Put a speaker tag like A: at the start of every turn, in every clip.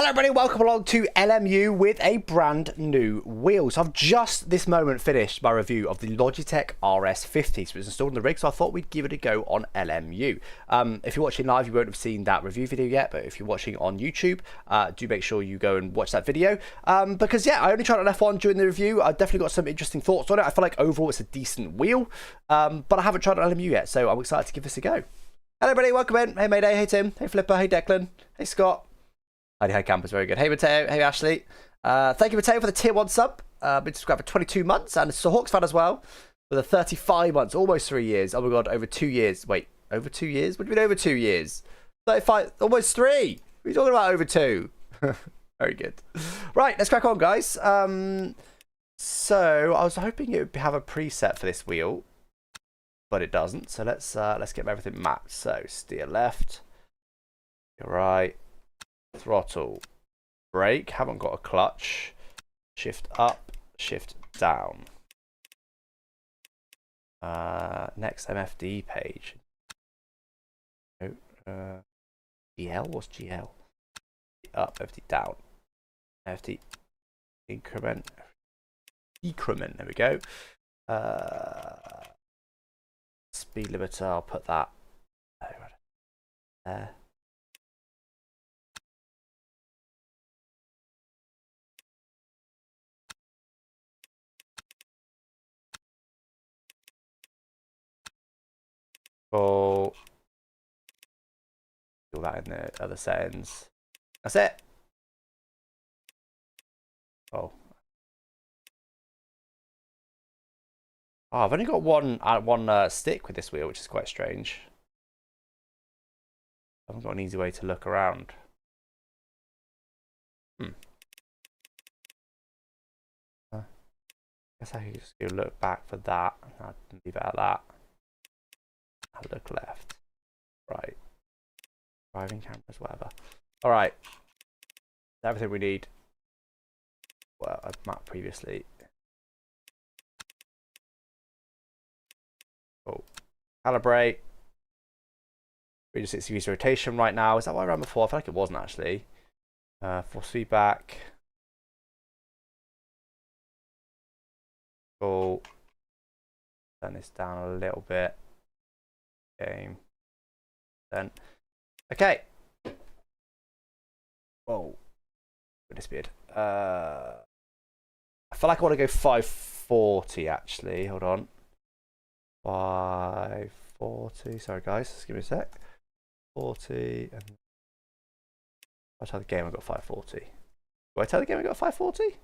A: Hello everybody, welcome along to LMU with a brand new wheel. So I've just this moment finished my review of the Logitech RS50. So it's installed in the rig, so I thought we'd give it a go on LMU. If you're watching live, you won't have seen that review video yet, but if you're watching on YouTube, do make sure you go and watch that video. Because yeah, I only tried on F1 during the review. I definitely got some interesting thoughts on it. I feel like overall it's a decent wheel, but I haven't tried on LMU yet, so I'm excited to give this a go. Hello everybody, welcome in. Hey Mayday, hey Tim, hey Flipper, hey Declan, hey Scott. Hi Campers, very good. Hey Mateo, hey Ashley. Thank you Mateo for the tier 1 sub. Been subscribed for 22 months, and it's a Hawks fan as well with a 35 months, almost 3 years. Oh my god, over 2 years. Wait, over 2 years? What do you mean over 2 years? 35, almost 3. What are you talking about over 2? Very good. Right, let's crack on, guys. So I was hoping it would have a preset for this wheel, but it doesn't. So let's get everything mapped. So steer left, steer right. Throttle, brake, haven't got a clutch, shift up, shift down. Next MFD page. GL, what's GL? Up, FD down. FD increment, decrement, there we go. Speed limiter, I'll put that there. Cool. Do that in the other settings. That's it. Oh, I've only got one stick with this wheel, which is quite strange. I haven't got an easy way to look around. I guess I could just go look back for that. I'd leave it at that. I'll look left, right, driving cameras, whatever. All right, everything we need. Well, I've mapped previously. Cool. Calibrate. 360 degrees rotation right now. Is that what I ran before? I feel like it wasn't actually. Force feedback. Cool. Turn this down a little bit. Game. Then. Okay. Whoa. Goodness beard. I feel like I want to go 540 actually. Hold on. 540. Sorry guys, just give me a sec. 40 and I'll tell the game I got 540. Do I tell the game I got 540?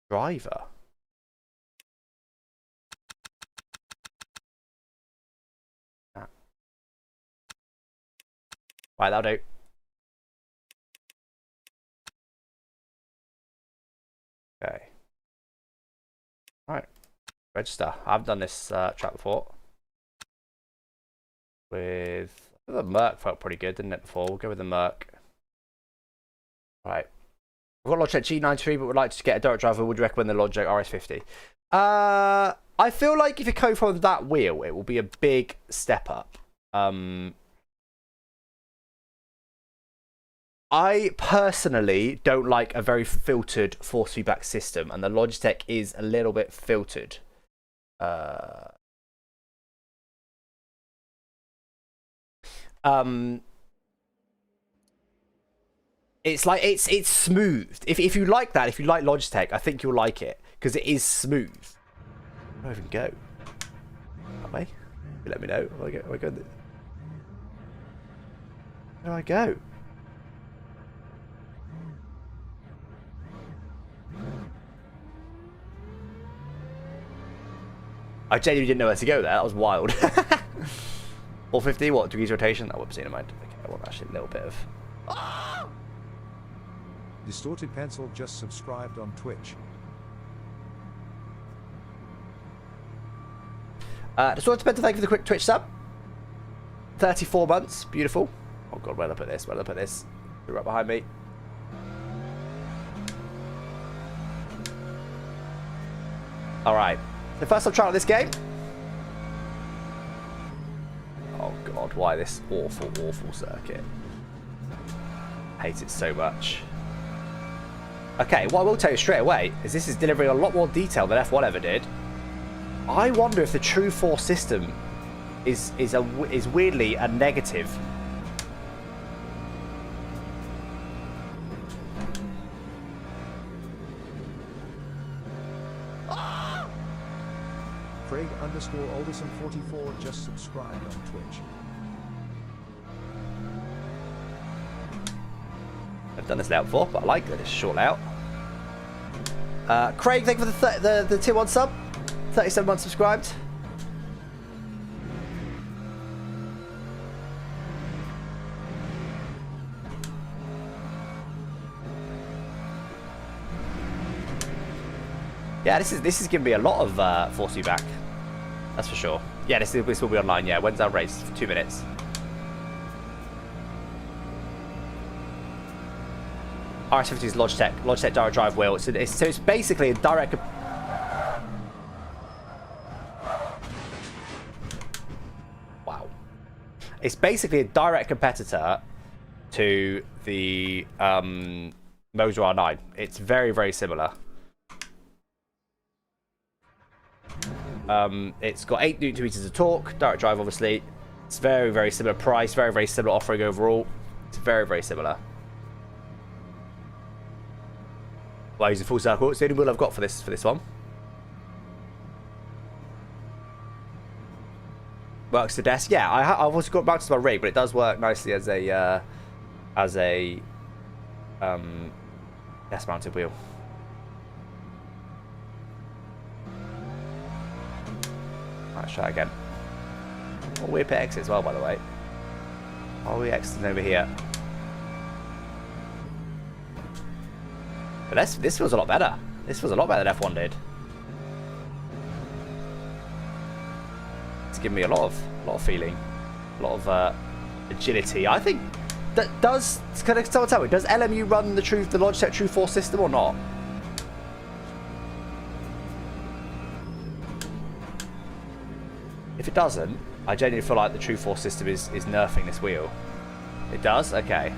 A: Driver. Ah. Right, that'll do. Okay. Right. Register. I've done this track before. With the Merc felt pretty good, didn't it, before? We'll go with the Merc. Right. We've got Logitech G93, but we'd like to get a direct driver. Would you recommend the Logitech RS50? I feel like if you go from that wheel, it will be a big step up. I personally don't like a very filtered force feedback system, and the Logitech is a little bit filtered. It's like it's smooth. If you like that, if you like Logitech, I think you'll like it because it is smooth. Where do I even go? That way? You let me know. Where do I go? I genuinely didn't know where to go there. That was wild. 450, what degrees rotation? That would be in mind. Okay, I want actually a little bit of. Ah!
B: Distorted Pencil just subscribed on Twitch.
A: Distorted Pencil, thank you for the quick Twitch sub. 34 months, beautiful. Oh god, where did I put this? Where did I put this? Right behind me. Alright. So first I'm trying out this game. Oh god, why this awful, awful circuit? Hate it so much. Okay, what I will tell you straight away is this is delivering a lot more detail than F1 ever did. I wonder if the True Force system is weirdly a negative.
B: Craig_Alderson44 just subscribed on Twitch.
A: I've done this layout before, but I like this short layout. Craig, thank you for the tier 1 sub. 37 months subscribed. Yeah, this is giving me a lot of force feedback. That's for sure. Yeah, this will be online. Yeah, when's our race? 2 minutes. RS50 is Logitech direct drive wheel. So it's basically a direct. Wow. It's basically a direct competitor to the Moser R9. It's very, very similar. It's got 8 Newton meters of torque, direct drive obviously. It's very, very similar price, very, very similar offering overall. It's very, very similar. Well, using full circle. It's the only wheel I've got for this one. Works to desk. Yeah, I've also got mounted to my rig, but it does work nicely as a desk mounted wheel. Let's try again. Oh, weird pit exit as well, by the way. Are we exiting over here? But this feels a lot better. This feels a lot better than F1 did. It's giving me a lot of feeling, a lot of agility. I think that does. Can someone tell me? Does LMU run the Logitech True Force system or not? If it doesn't, I genuinely feel like the True Force system is nerfing this wheel. It does? Okay.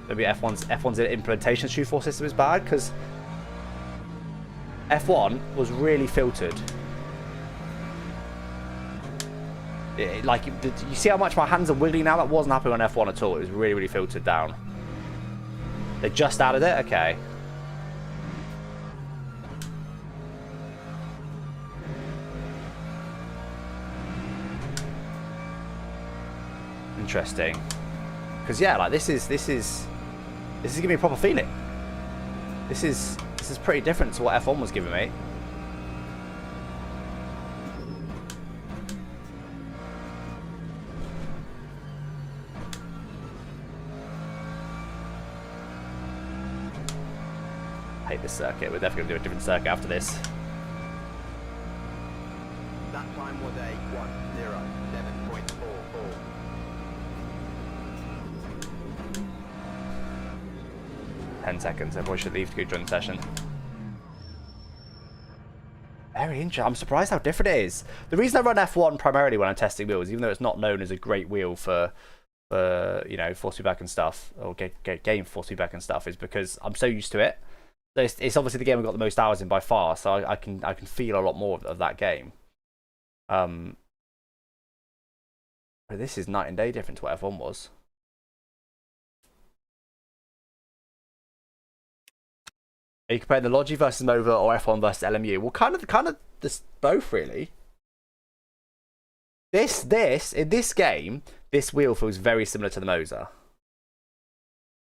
A: Maybe F1's implementation of True Force system is bad, because F1 was really filtered. Like, you see how much my hands are wiggling now? That wasn't happening on F1 at all. It was really, really filtered down. They just added it? Okay. Interesting. Because yeah, like this is giving me a proper feeling. This is pretty different to what F1 was giving me. I hate this circuit. We're definitely going to do a different circuit after this.
C: That time was a 1:07.44.
A: 10 seconds. Everyone should leave to go join the session. Very interesting. I'm surprised how different it is. The reason I run F1 primarily when I'm testing wheels, even though it's not known as a great wheel for you know, force feedback and stuff, or game force feedback and stuff, is because I'm so used to it. So it's obviously the game I've got the most hours in by far, so I can feel a lot more of that game. But this is night and day different to what F1 was. Are you comparing the Logi versus Mover or F1 versus LMU? Well, kind of this both really. In this game, this wheel feels very similar to the Moser.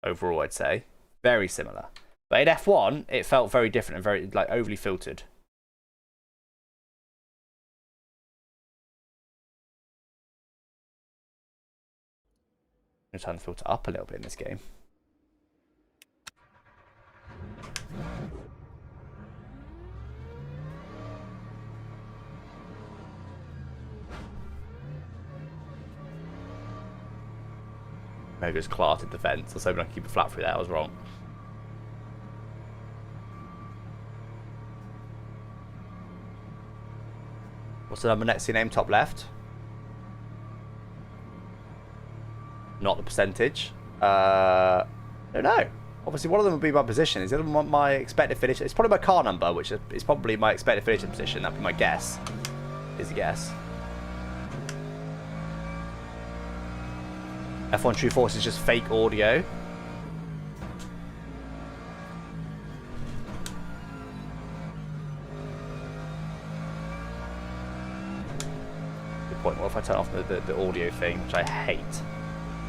A: Overall, I'd say very similar. But in F1, it felt very different and very like overly filtered. I'm gonna turn the filter up a little bit in this game. Maybe just clarted the fence. I was hoping I could keep it flat through there. I was wrong. What's the number next to your name, top left? Not the percentage. I don't know. Obviously, one of them would be my position. Is the other one my expected finish? It's probably my car number, which is probably my expected finishing position. That'd be my guess. Is a guess. F1 True Force is just fake audio. Good point. What if I turn off the audio thing, which I hate?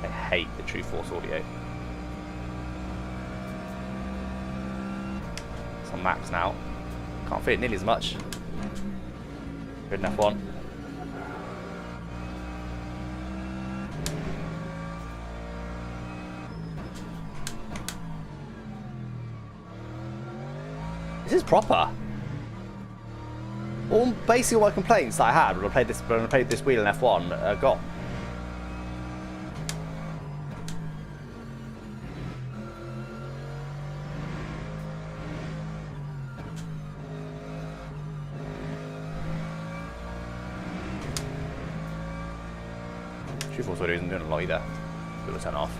A: I hate the True Force audio. It's on max now. Can't fit it nearly as much. Good enough one. This is proper. Basically all my complaints that I had when I played this wheel in F1 are gone. True Force audio isn't doing a lot either. We'll turn off.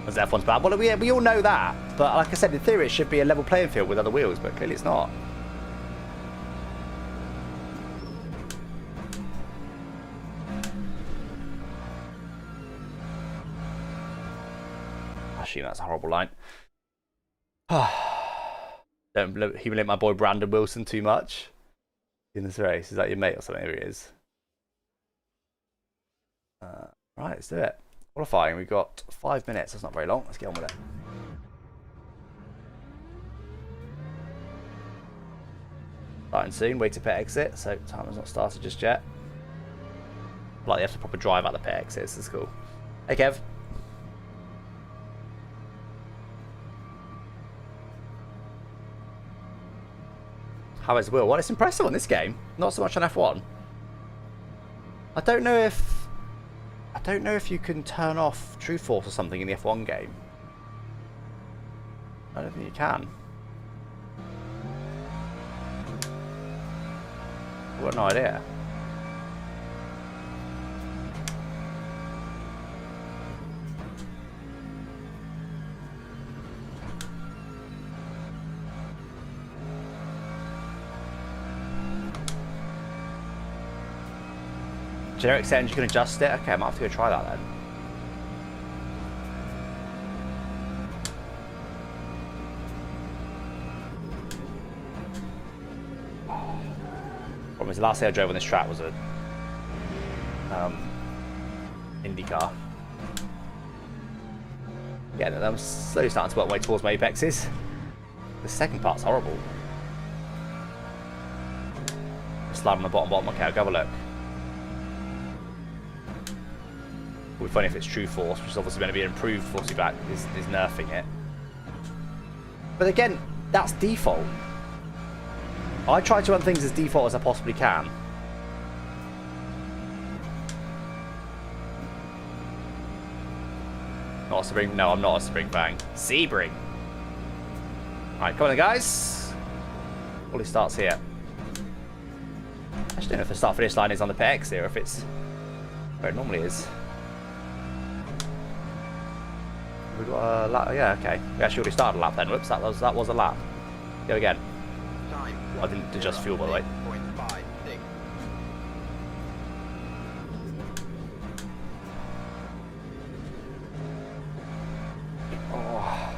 A: As F1's bad. Well, we all know that. But like I said, in theory, it should be a level playing field with other wheels, but clearly it's not. Actually, that's a horrible line. Don't humiliate my boy Brandon Wilson too much in this race. Is that your mate or something? Here he is. Right, let's do it. Qualifying, we've got 5 minutes. That's not very long. Let's get on with it. Starting soon. Wait to pit exit. So time has not started just yet. Like you have to proper drive out the pit exits. That's cool. Hey Kev. How is the wheel? Well, it's impressive on this game. Not so much on F1. I don't know if you can turn off True Force or something in the F1 game. I don't think you can. I've got no idea. Generic settings, you can adjust it. Okay, I might have to go try that then. Problem is, the last thing I drove on this track was a Indy car. Yeah, I'm slowly starting to work my way towards my apexes. The second part's horrible. Slide on the bottom. Okay, I'll go have a look. It would be funny if it's True Force, which is obviously going to be an improved force feedback, is nerfing it. But again, that's default. I try to run things as default as I possibly can. Not a spring? No, I'm not a spring bang. Sebring. Alright, come on then, guys. Quality starts here. I just don't know if the start finish line is on the PX here, or if it's where it normally is. We got a lap. Yeah, okay. We actually already started a lap then. Whoops, that was a lap. Go again. I didn't adjust fuel, by the way. Oh,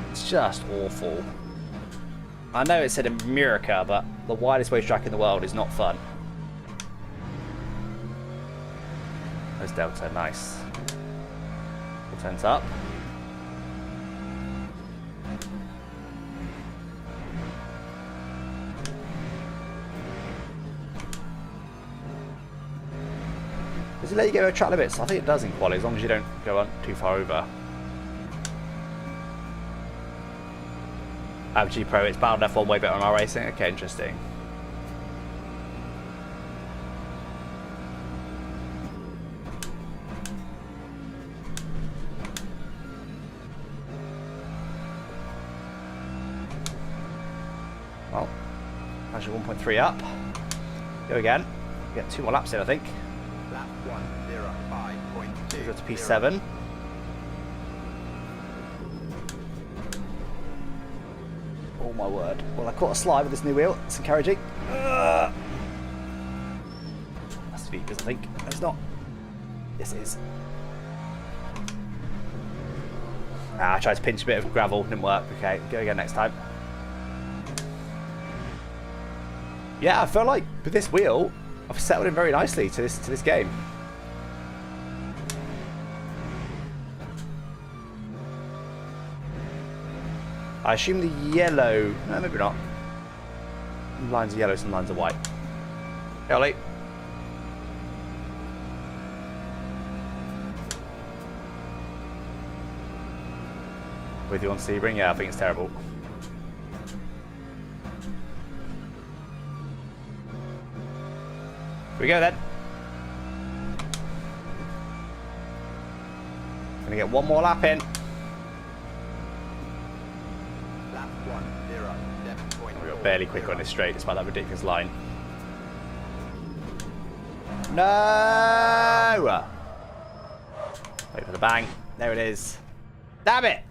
A: it's just awful. I know it said America, but the widest racetrack in the world is not fun. There's Delta, nice. Full turns up. Does it let you go over track limits? I think it does in quali, as long as you don't go on too far over. G Pro, it's bound F1 way better on our racing. Okay, interesting. Well, actually 1.3 up. Go again. Get 2 more laps in, I think.
C: Lap 1:05.2.
A: We'll go to P7. Oh my word. Well, I caught a slide with this new wheel. It's encouraging. That's Vickers, I think. No, it's not. Yes, it is. I tried to pinch a bit of gravel. Didn't work. Okay, go again next time. Yeah, I feel like with this wheel, I've settled in very nicely to this game. I assume the yellow... No, maybe not. Some lines are yellow, some lines are white. Hey, Ollie. With you on Sebring? Yeah, I think it's terrible. Here we go then. Gonna get one more lap in.
C: Lap 1:07.4.
A: We got barely quick on this straight despite that ridiculous line. No! Wait for the bang. There it is. Damn it!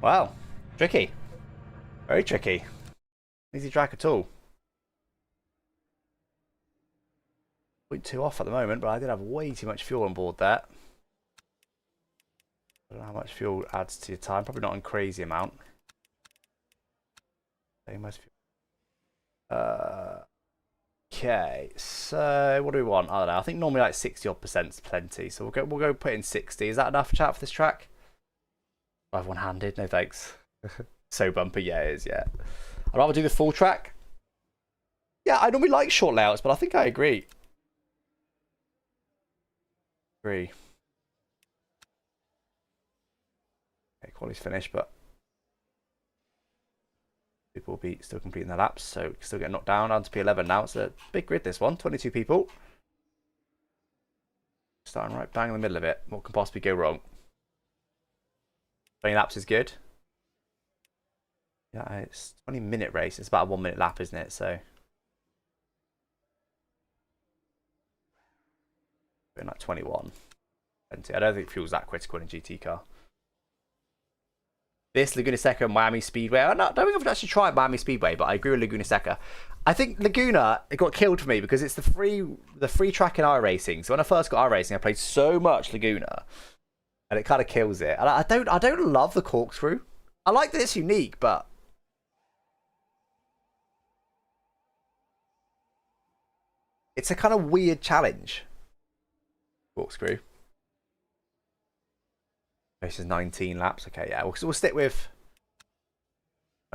A: Wow. Tricky. Very tricky. Easy track at all. 0.2 off at the moment, but I did have way too much fuel on board there. I don't know how much fuel adds to your time. Probably not a crazy amount. Same as fuel. Okay, so what do we want? I don't know. I think normally like 60% is plenty. So we'll go put in 60. Is that enough, chat, for this track? I have one-handed. No thanks. So bumpy, yeah, it is. Yeah, I'd rather do the full track. Yeah, I normally like short layouts, but I think I agree. Okay, quality's finished, but people will be still completing their laps, so still getting knocked down to P11 now. It's a big grid, this one. 22 people. Starting right bang in the middle of it. What can possibly go wrong? 20 laps is good. Yeah, it's 20-minute race. It's about a 1-minute lap, isn't it? So in like 21. 20. I don't think fuel's that critical in a GT car. This Laguna Seca and Miami Speedway. I don't think I've actually tried Miami Speedway, but I agree with Laguna Seca. I think Laguna, it got killed for me because it's the free track in iRacing. So when I first got iRacing, I played so much Laguna, and it kind of kills it. And I don't love the corkscrew. I like that it's unique, but it's a kind of weird challenge. Corkscrew. This is 19 laps. Okay, yeah, we'll stick with.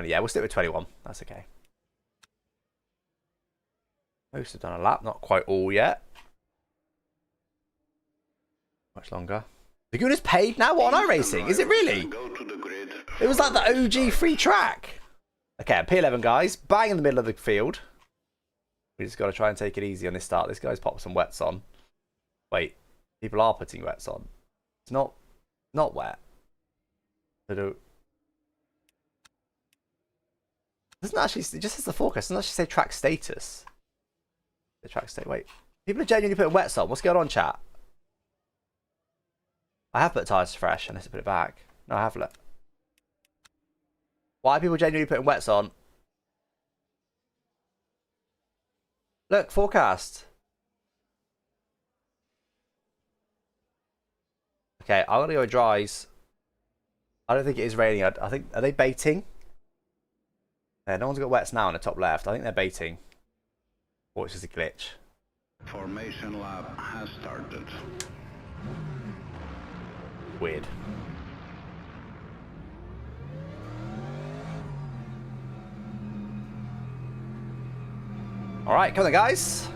A: Yeah, we'll stick with 21. That's okay. Most have done a lap, not quite all yet. Much longer. Laguna's paid now. What on iRacing? Is it really? It was like the OG free track. Okay, P11 guys, bang in the middle of the field. We just got to try and take it easy on this start. This guy's popped some wets on. Wait, people are putting wets on. It's not wet. Doesn't actually, it just says the forecast. Doesn't actually say track status. The track state. Wait, people are genuinely putting wets on. What's going on, chat? I have put tyres fresh unless I put it back. No, I haven't. Why are people genuinely putting wets on? Look, forecast. Okay, I'm gonna go with dries. I don't think it is raining. I think, are they baiting? Yeah, no one's got wets now in the top left. I think they're baiting. Or it's just a glitch.
D: Formation lap has started.
A: Weird. Alright, come on guys.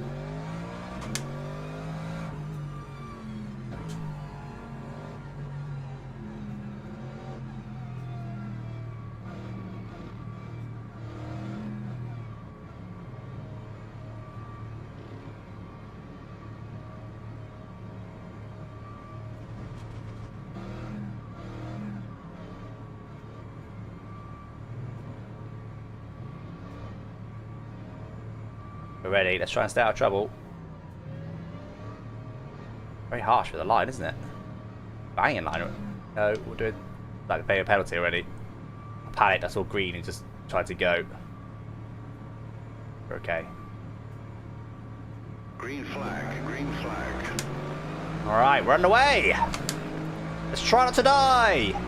A: We're ready. Let's try and stay out of trouble. Very harsh with the line, isn't it? Banging line. No, we'll do it like pay a penalty already. I panicked. I saw green and just tried to go. We're okay.
D: Green flag, green flag.
A: All right, we're on the way. Let's try not to die.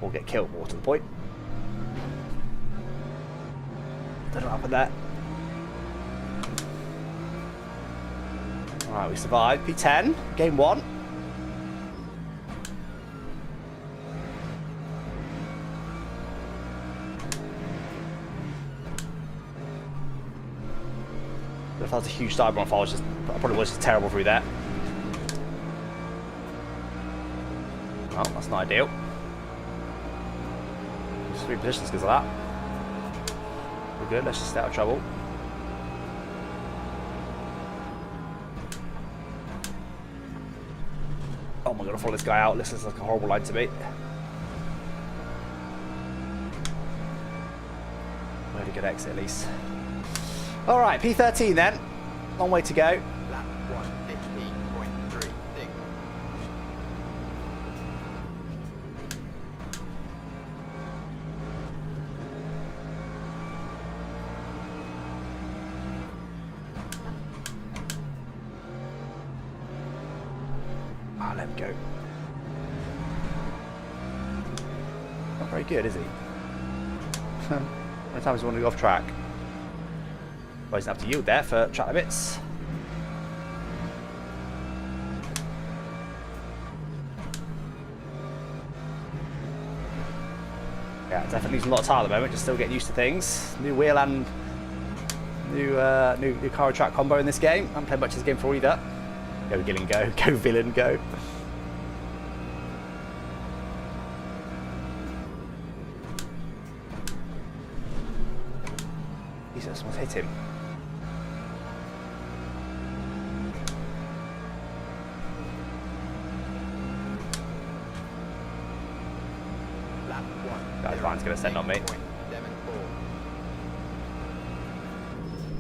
A: We'll get killed, more to the point. Don't know what happened there. Alright, we survived. P10, game 1. If that was a huge dive bomb, I probably was just terrible through that. Well, that's not ideal. Just 3 positions because of that. We're good, let's just stay out of trouble. Oh my god, I'll follow this guy out. This is like a horrible line to me. We had a good exit at least. Alright, P13 then. Long way to go.
C: Lap 1:15.36.
A: Ah, let him go. Not very good, is he? How many times do you want to go off track? Well, he's going to have to yield there for track limits. Yeah, definitely losing a lot of time at the moment, just still getting used to things. New wheel and new car and track combo in this game. I haven't played much of this game for either. Go Gillon, go. Go Villain, go. Jesus, someone's hit him.
C: Lap 1.
A: Guys, Ryan's going to send on me.
C: 0.74.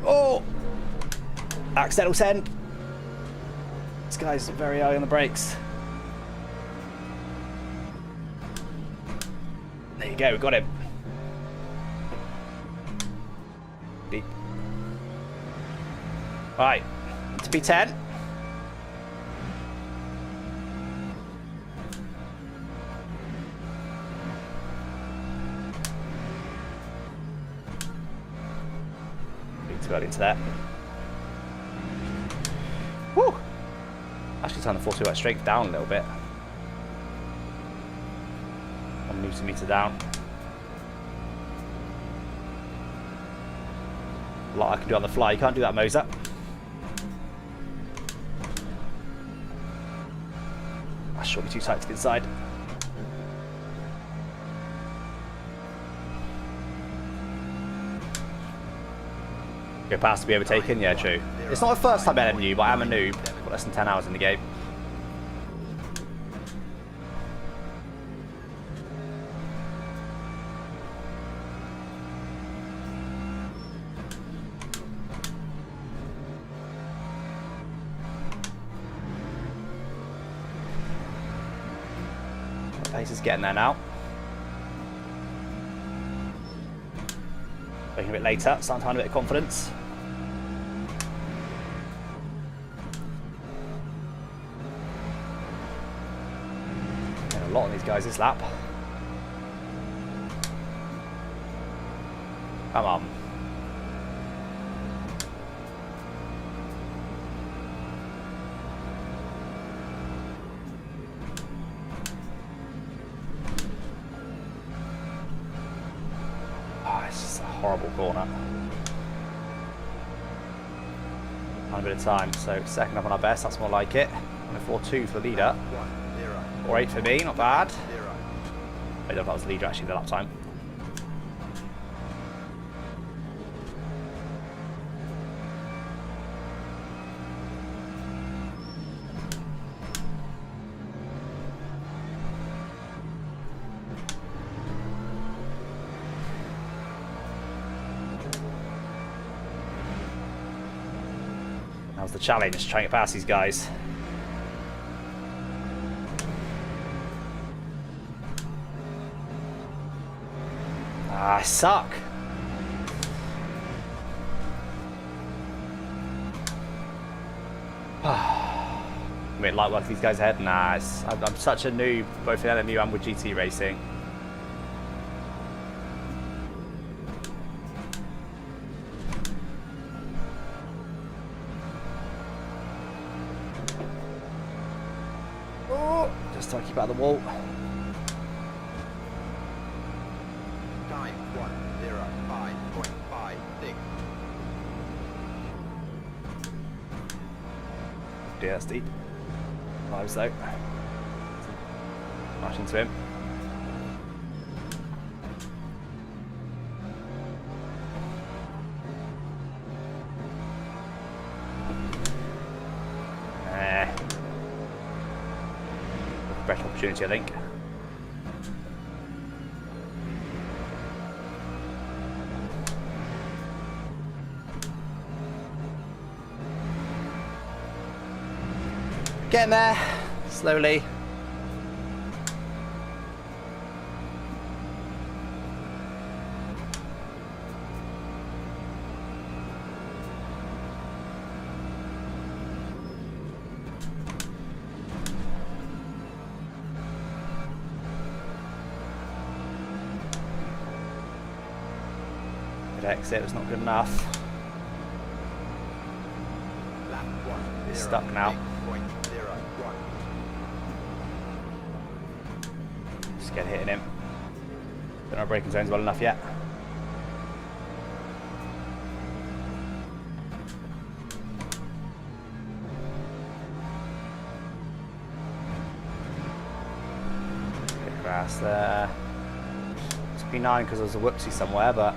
A: Oh! Accidental send. This guy's very early on the brakes. There you go, we got him. Deep. Right, to P10. Too early into that. Woo! Actually turn the 4-2 strength down a little bit. 1 Newton meter down. A lot I can do on the fly. You can't do that, Moser. That's surely too tight to the inside. Go past to be overtaken? Yeah, true. It's not the first time LMU, but I am a noob. Got less than 10 hours in the game. Pace is getting there now. Making a bit later, starting to find a bit of confidence. Getting a lot on these guys this lap. Come on. Horrible corner. On a bit of time, so second up on our best, that's more like it. 4-2 for the leader. 4-8 for me, not bad. I don't know if that was the leader actually the lap time. How's the challenge? Trying to get past these guys. Ah, I suck. Wait, like work these guys ahead? Nah, I'm such a noob, both in LMU and with GT racing. Oh, just try to keep out of the wall.
C: Time 1:05.56.
A: Yeah, that's deep. Lives though. Smash into him. Better opportunity, I think. Getting there, slowly. Good exit was not good enough.
C: Lap 1.
A: He's stuck now. Just get hitting him. Don't know braking zones well enough yet. Bit of grass there. Must be 9 because there's a whoopsie somewhere, but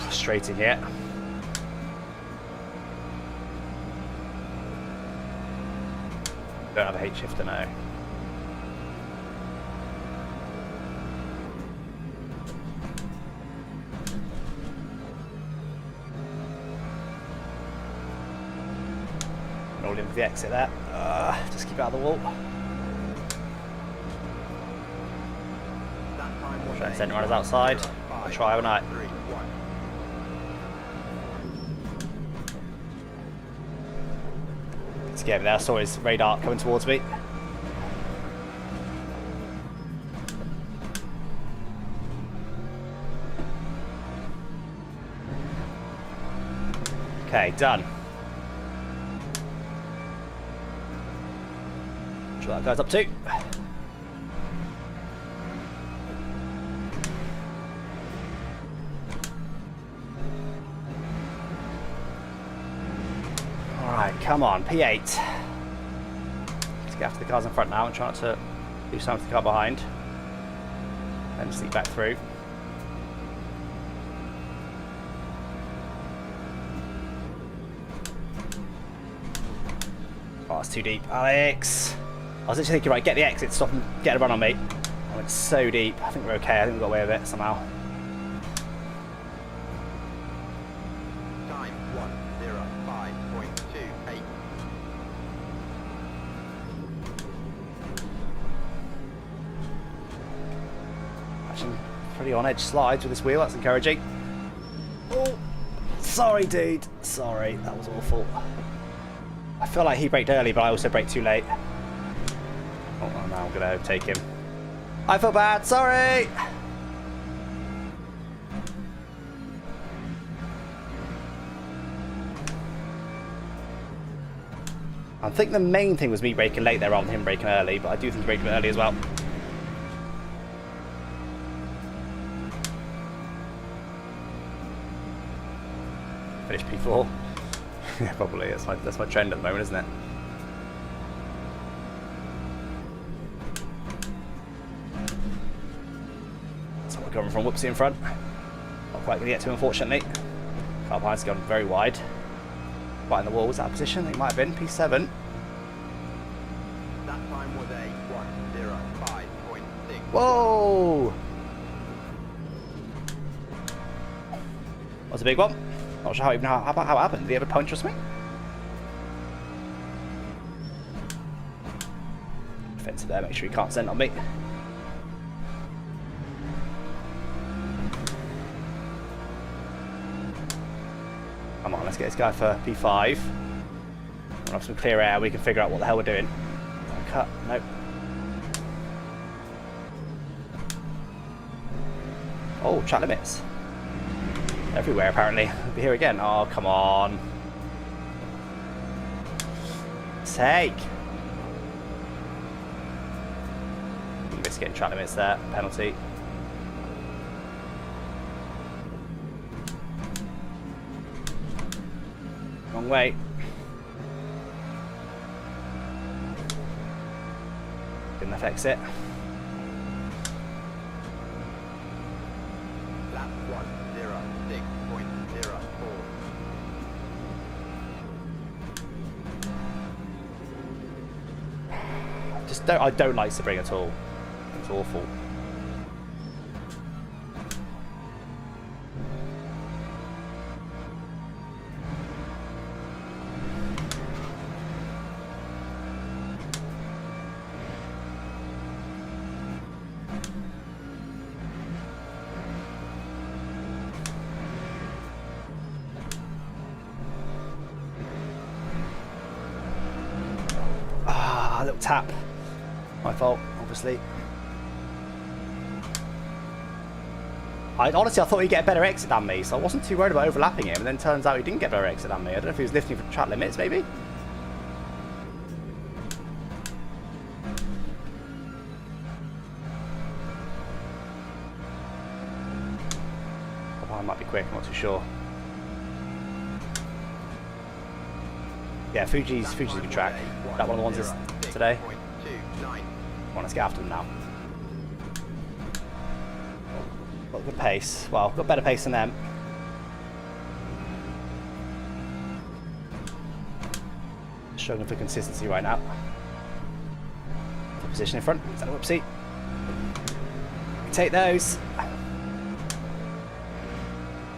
A: frustrating here. Don't have a H shifter now. Rolled in for the exit there. Just keep out of the wall. Try and send runners outside. I'll try overnight. Scared me there. I saw his radar coming towards me. Okay, done. Sure that guy's up to. Alright, come on, P8. Let's get after the cars in front now and try not to do something to the car behind. Then sneak back through. Oh, it's too deep. Alex! I was literally thinking, right, get the exit, stop and get a run on me. I went so deep. I think we're okay. I think we got away with it somehow.
C: Time 1:05.28.
A: Actually, pretty on edge slides with this wheel. That's encouraging. Oh, sorry, dude. Sorry, that was awful. I feel like he braked early, but I also braked too late. Oh, now I'm going to overtake him. I feel bad, sorry! I think the main thing was me braking late there rather than him braking early, but I do think he braked early as well. Finish P4. Yeah, probably. That's my trend at the moment, isn't it? Someone coming from whoopsie in front. Not quite going to get to him, unfortunately. Car behind's gone very wide. Right in the wall. Was that a position? It might have been. P7. Whoa! That was a big one. Not sure how it happened. Did he have a punch or something? Defensive there, make sure he can't send on me. Come on, let's get this guy for P5. We'll have some clear air, we can figure out what the hell we're doing. Cut, nope. Oh, track limits. Everywhere apparently. We'll be here again. Oh, come on. Take. Missed getting track limits there. Penalty. Wrong way. Good enough exit.
C: Lap 106.04.
A: Just don't. I don't like Sebring at all. It's awful. A little tap. My fault, obviously. Honestly, I thought he'd get a better exit than me, so I wasn't too worried about overlapping him, and then turns out he didn't get a better exit than me. I don't know if he was lifting for track limits, maybe? Oh, I might be quick, I'm not too sure. Yeah, Fuji's a good track. That one of the ones is today. Come on, let's get after them now. Got good pace. Well, got better pace than them. Struggling for consistency right now. Position in front. Is that a whoopsie? We take those. I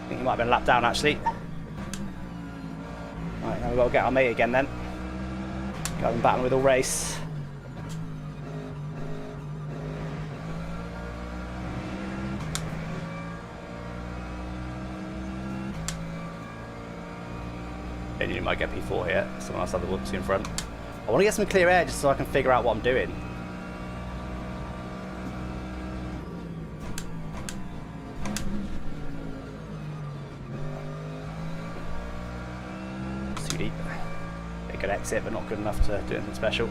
A: think he might have been lapped down actually. Right, now we've got to get our mate again then. Got them battling with all race. You might get P4 here. Someone else had the whoopsie in front. I want to get some clear air just so I can figure out what I'm doing. It's too deep. A good exit, but not good enough to do anything special.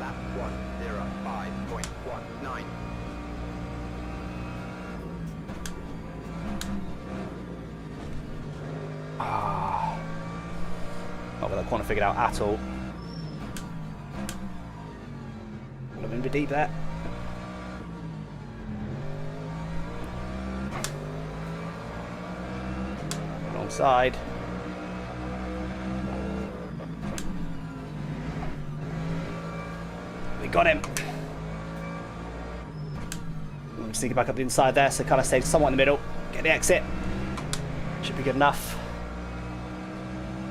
C: Lap 105.19.
A: Not with that corner figured out at all. A little bit deep there. Wrong side. We got him. I'm sneaking back up the inside there, so kind of stayed somewhat in the middle. Get the exit. Should be good enough.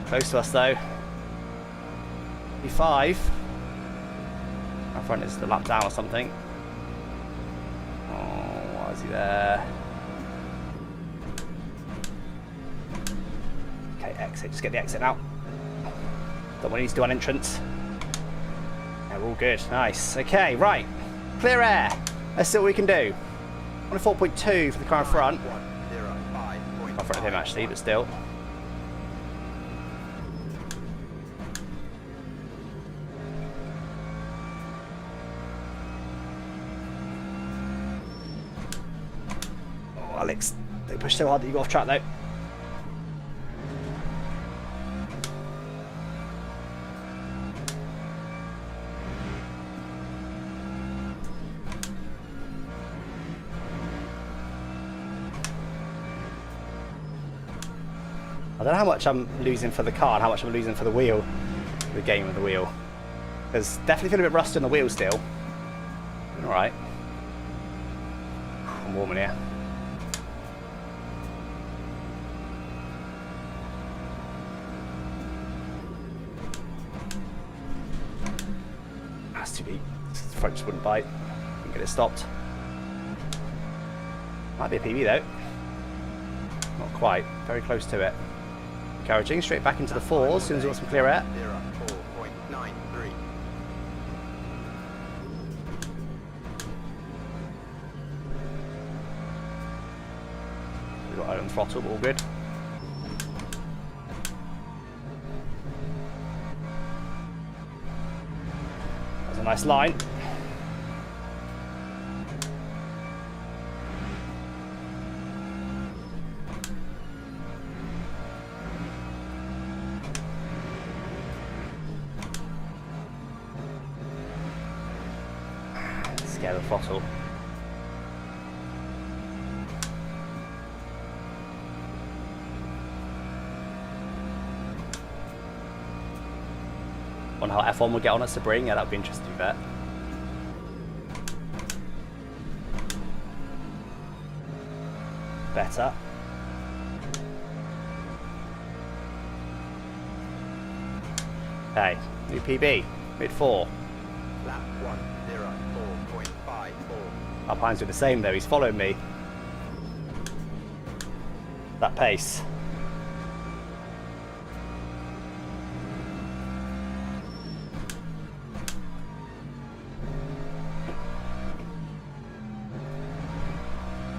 A: Close to us though. P5. Our front is the lap down or something. Oh, why is he there? Okay, exit. Just get the exit out. Don't want to do an entrance. Yeah, we're all good. Nice. Okay, right. Clear air. Let's see what we can do. 104.2 for the car in front. Not in front of him actually, but still. Alex, they push so hard that you got off track though. I don't know how much I'm losing for the car and how much I'm losing for the wheel. The game of the wheel. There's definitely feeling a bit rusty on the wheel still. Alright. I'm warming here. That's too deep. The front just wouldn't bite. Couldn't get it stopped. Might be a PB though. Not quite. Very close to it. Encouraging. Straight back into the fours as soon as we got some clear air.
C: 04.93.
A: We've got our own throttle, but all good. That's a nice line. Scare the throttle. On how F1 will get on at Sebring, yeah, that would be interesting to bet. Better. Okay, new PB, mid 4.
C: Lap 104.54.
A: Alpine's doing the same though, he's following me. That pace.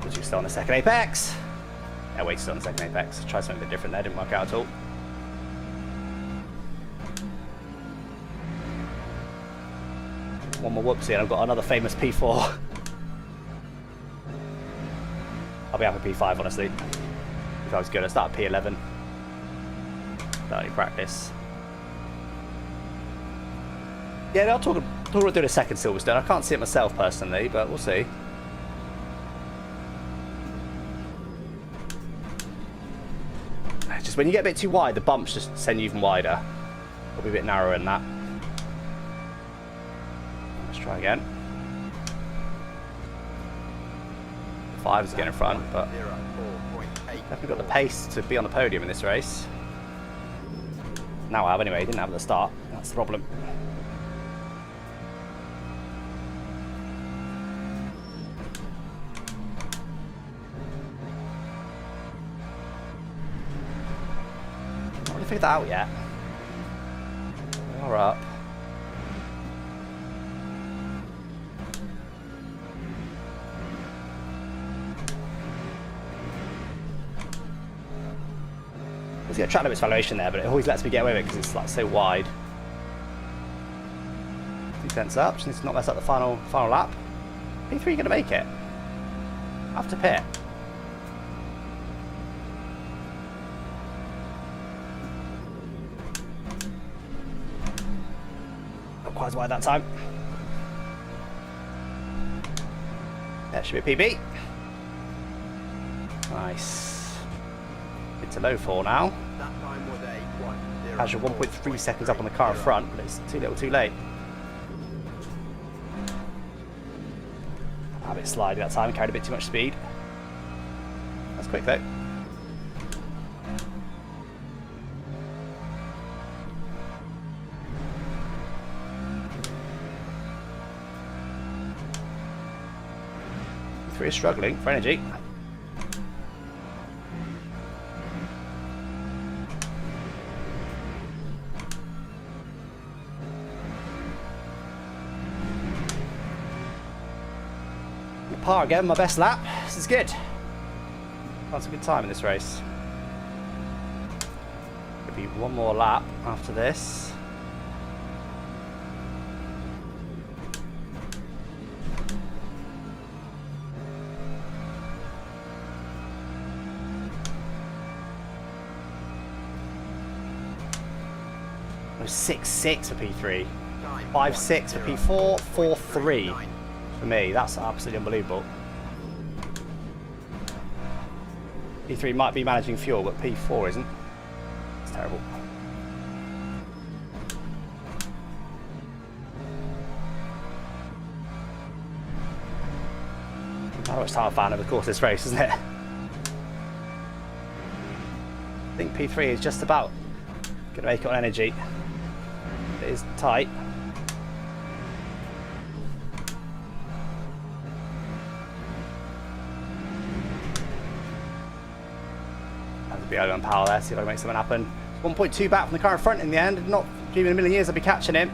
A: Was you still on the second apex? Yeah, wait, still on the second apex. Try something a bit different there, didn't work out at all. One more whoopsie and I've got another famous P4. I'll be happy P5 honestly. If I was good, I'd start at P11. Without any practice. Yeah, I'll talk about doing a second Silverstone. I can't see it myself personally, but we'll see. Just when you get a bit too wide, the bumps just send you even wider. It'll be a bit narrower than that. Let's try again. 5 is getting in front, but definitely got the pace to be on the podium in this race. Now I have anyway, didn't have at the start. That's the problem. Not really figured that out yet. We are up. Get a track limits valuation there, but it always lets me get away with it because it's like so wide. 2 cents up, just needs to not mess up the final lap. P3 going to make it. After pit. Not quite as wide that time. That should be a PB. Nice. Into low 4 now.
C: That time was a
A: Casual 1.3 seconds up on the car in front, but it's too little too late. A bit slidey that time, carried a bit too much speed. That's quick though. P3 is struggling for energy. Par again, my best lap. This is good. That's a good time in this race. Could be one more lap after this. Oh, 6.6 for P3. 5.6 for P4. 4.3. For me, that's absolutely unbelievable. P3 might be managing fuel, but P4 isn't. It's terrible. much time I found over the course of this race, isn't it? I think P3 is just about going to make it on energy. It is tight. That's a bit on power there, see if I can make something happen. 1.2 back from the car in front in the end. Not even a million years I'd be catching him.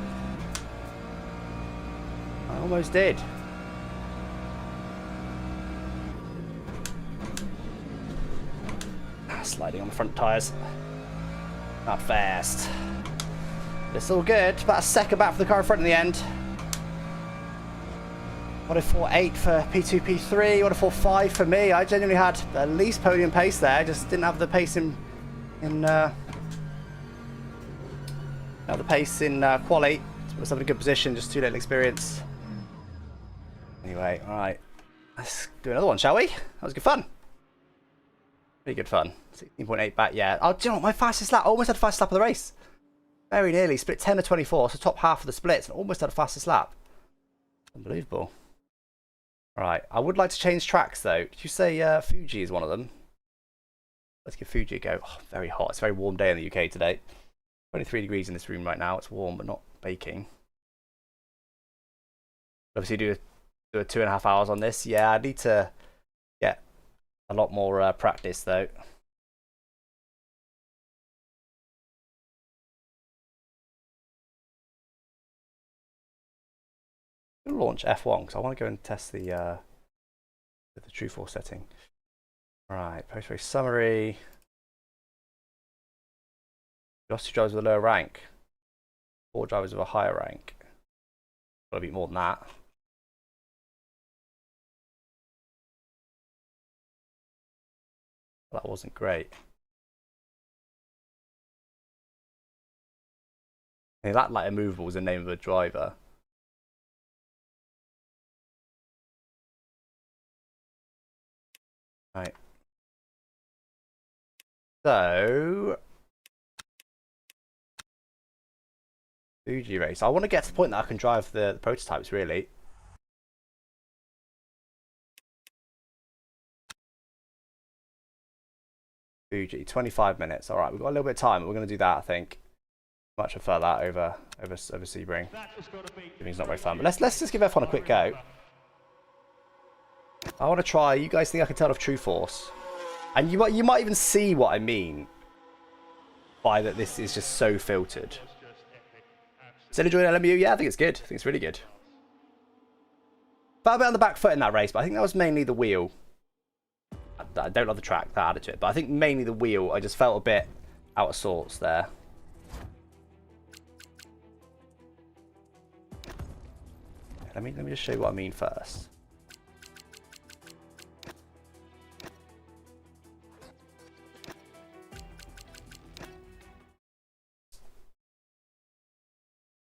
A: I almost did. Sliding on the front tyres. Not fast. But it's all good. About a second back for the car in front in the end. 104.8 for P2, P3. 104.5 for me. I genuinely had at least podium pace there. Just didn't have the pace in quali. Was having a good position. Just too little experience. Anyway, all right. Let's do another one, shall we? That was good fun. Pretty good fun. 16.8 back, yeah. Oh, do you know what? My fastest lap. I almost had the fastest lap of the race. Very nearly. Split 10 to 24, so top half of the splits, and almost had the fastest lap. Unbelievable. Right. I would like to change tracks, though. Did you say Fuji is one of them? Let's give Fuji a go. Oh, very hot. It's a very warm day in the UK today. 23 degrees in this room right now. It's warm, but not baking. Obviously, do a 2.5 hours on this. Yeah, I need to get a lot more practice, though. I'm going to launch F1 because I want to go and test the true force setting. Right, post race summary. Lost 2 drivers with a lower rank. 4 drivers with a higher rank. Got to beat more than that. That wasn't great. That like immovable was the name of the driver. Right. So Fuji race. I want to get to the point that I can drive the prototypes really. Fuji, 25 minutes. All right, we've got a little bit of time, but we're going to do that. I think much prefer that over Sebring. It's not very fun, but let's just give F1 a quick go. I want to try. You guys think I can turn off True Force? And you might even see what I mean by that. This is just so filtered. Still enjoying LMU? Yeah, I think it's good. I think it's really good. Felt a bit on the back foot in that race, but I think that was mainly the wheel. I don't love the track that added to it, but I think mainly the wheel. I just felt a bit out of sorts there. Let me just show you what I mean first.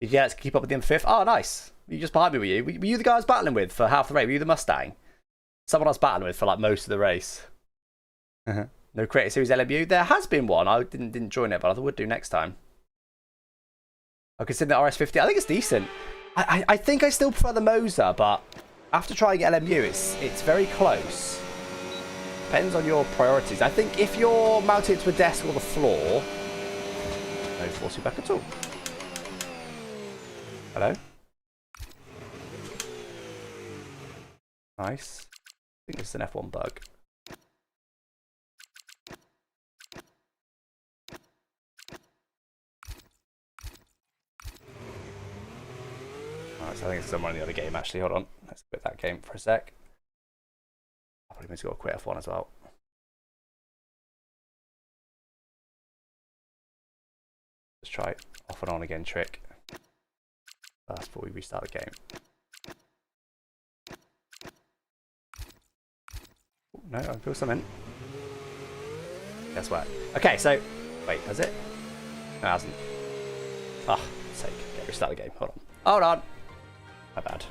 A: Did you guys keep up with the M5? Oh, nice. You just behind me, were you? Were you the guy I was battling with for half the race? Were you the Mustang? Someone I was battling with for like most of the race. No Creator Series LMU. There has been one. I didn't join it, but I would do next time. I consider the RS50. I think it's decent. I think I still prefer the Moser, but after trying LMU, it's very close. Depends on your priorities. I think if you're mounted to a desk or the floor, no force feedback at all. Hello? Nice. I think this is an F1 bug. Alright, so I think it's someone in the other game actually. Hold on. Let's quit that game for a sec. I probably meant to go quit F1 as well. Let's try it off and on again trick. First before we restart the game. Ooh, no, I feel something. Guess what? Okay, so wait, has it? No, it hasn't. Ah, oh, sake. Okay, restart the game. Hold on. Hold on. My bad.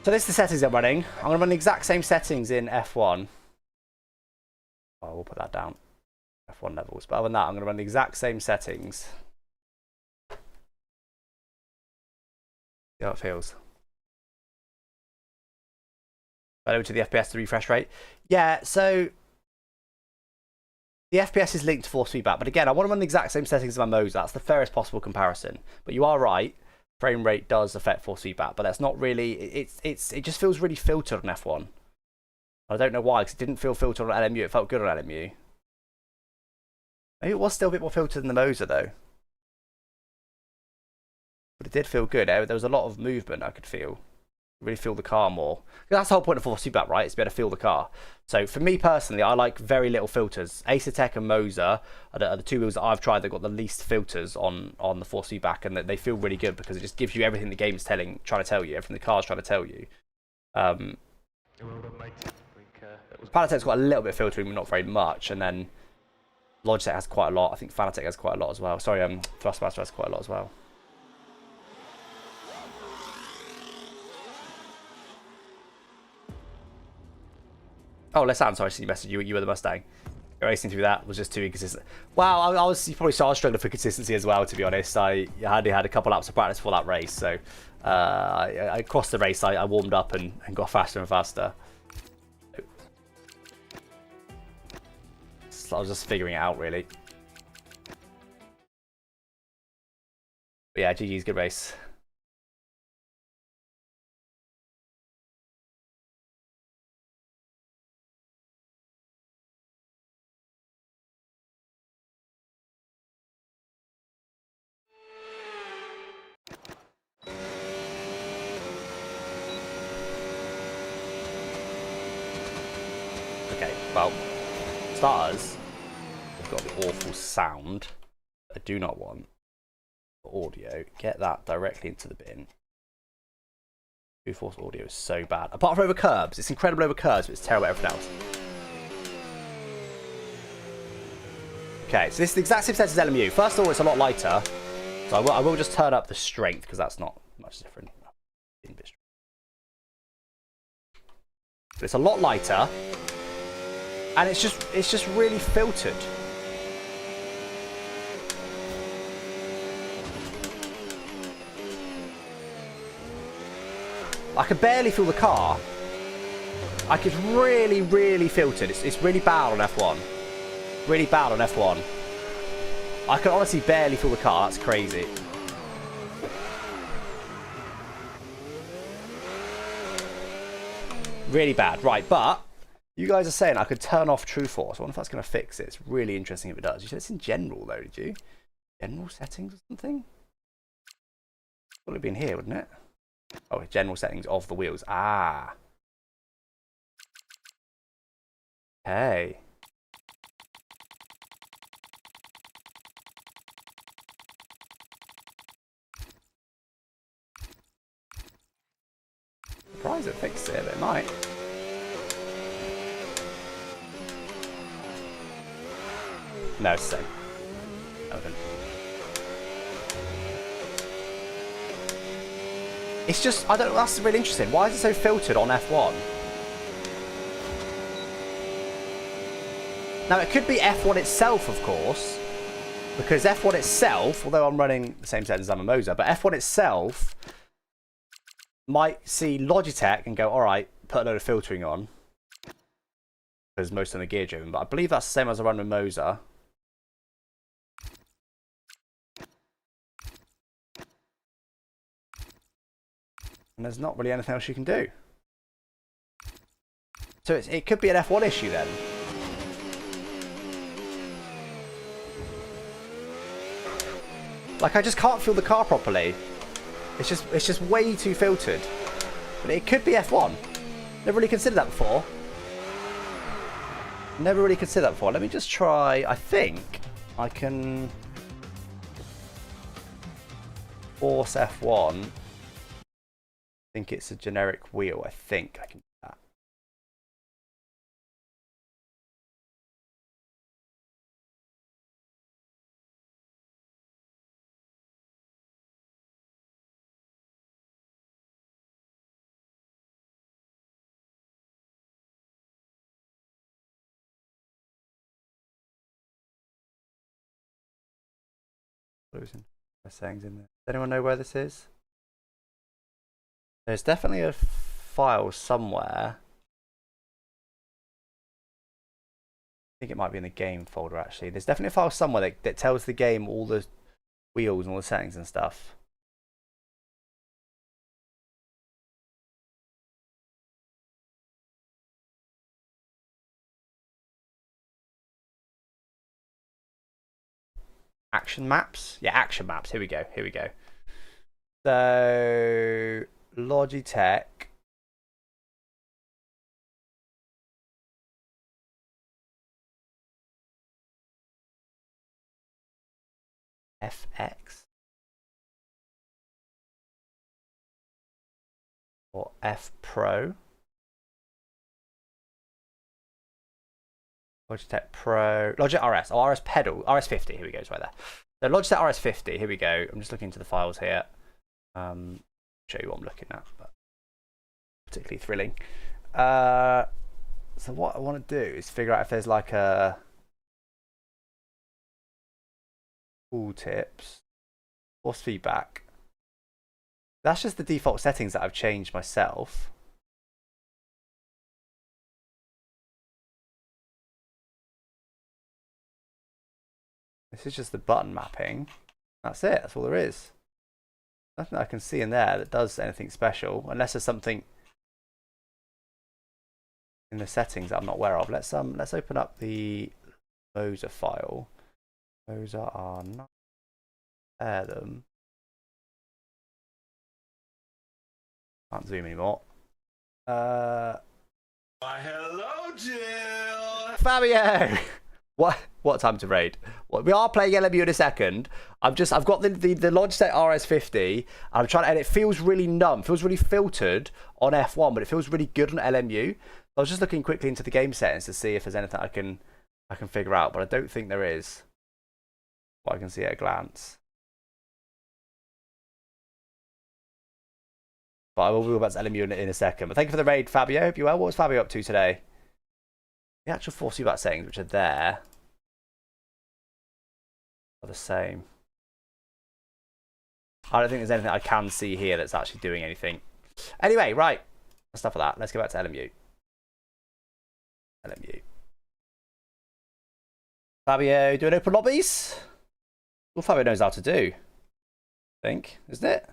A: So this is the settings I'm running. I'm going to run the exact same settings in F1. Oh, we'll put that down. F1 levels. But other than that, I'm going to run the exact same settings. See how it feels. Hello to the FPS, the refresh rate. Yeah, so the FPS is linked to force feedback, but again, I want them on the exact same settings as my Moser. That's the fairest possible comparison. But you are right, frame rate does affect force feedback, but that's not really. It just feels really filtered on F1. I don't know why, because it didn't feel filtered on LMU. It felt good on LMU. Maybe it was still a bit more filtered than the Moser though. But it did feel good. There was a lot of movement I could feel. Really feel the car more. That's the whole point of force feedback, right? It's better to feel the car. So for me personally, I like very little filters. Acertech and Moser are the two wheels that I've tried that got the least filters on the force feedback, and that they feel really good because it just gives you everything the game's trying to tell you, everything the car's trying to tell you. Fanatec's got a little bit of filtering, but not very much. And then Logitech has quite a lot. I think Fanatec has quite a lot as well. Sorry, Thrustmaster has quite a lot as well. Oh, Lesan, sorry, I see you message. You were the Mustang. Racing through that was just too inconsistent. Wow, you probably saw I was struggling for consistency as well, to be honest. I had a couple laps of practice for that race, so I crossed the race, I warmed up and got faster and faster. So I was just figuring it out, really. But yeah, GG's, good race. Okay, well, starters, we've got the awful sound. I do not want audio. Get that directly into the bin. True Force audio is so bad. Apart from over curbs, it's incredible over curbs, but it's terrible at everything else. Okay, so this is the exact same set as LMU. First of all, it's a lot lighter. So I will just turn up the strength because that's not much different. But it's a lot lighter. And it's just really filtered. I could barely feel the car. Like it's really, really filtered. It's really bad on F1. Really bad on F1. I can honestly barely feel the car. That's crazy. Really bad. Right, but you guys are saying I could turn off True Force. I wonder if that's going to fix it. It's really interesting if it does. You said it's in general, though, did you? General settings or something? Would it be in here, wouldn't it? Oh, general settings of the wheels. Ah. Okay. Surprised it fixed it, but it might. No, it's the same. Open. It's just, I don't know, that's really interesting. Why is it so filtered on F1? Now, it could be F1 itself, of course, because F1 itself, although I'm running the same settings as I'm a Moser, but F1 itself might see Logitech and go, all right, put a load of filtering on, because most of them are gear driven, but I believe that's the same as I run with Moser. And there's not really anything else you can do. So it could be an F1 issue then. Like I just can't feel the car properly. It's just way too filtered. But it could be F1. Never really considered that before. Never really considered that before. Let me just try. I think I can force F1. I think it's a generic wheel. I think I can do that. Losing my settings in there. Does anyone know where this is? There's definitely a file somewhere. think it might be in the game folder actually. There's definitely a file somewhere that tells the game all the wheels and all the settings and stuff. Action maps? Yeah, action maps. Here we go. Here we go. So, Logitech. FX. Or F Pro. Logitech Pro, Logitech RS, or RS pedal, RS50, here we go, it's right there. So Logitech RS50, here we go. I'm just looking into the files here. Show you what I'm looking at, but particularly thrilling. So what I want to do is figure out if there's like a tool tips, force feedback. That's just the default settings that I've changed myself. This is just the button mapping. That's it. That's all there is. Nothing I can see in there that does anything special, unless there's something in the settings that I'm not aware of. Let's open up the Moza file. Moza are not there them. Can't zoom anymore.
D: Why, hello, Jill.
A: Fabio. What time to raid? Well, we are playing LMU in a second. I've got the Logitech RS50 and I'm trying to, and it feels really numb, feels really filtered on F1, but it feels really good on LMU. I was just looking quickly into the game settings to see if there's anything I can figure out, but I don't think there is. What I can see at a glance. But I will go back to LMU in a second. But thank you for the raid, Fabio. Hope you're well. What was Fabio up to today? The actual force feedback settings, which are there, are the same. I don't think there's anything I can see here that's actually doing anything. Anyway, right. That's enough of that. Let's go back to LMU. LMU. Fabio doing open lobbies? Well, Fabio knows how to do, I think, isn't it?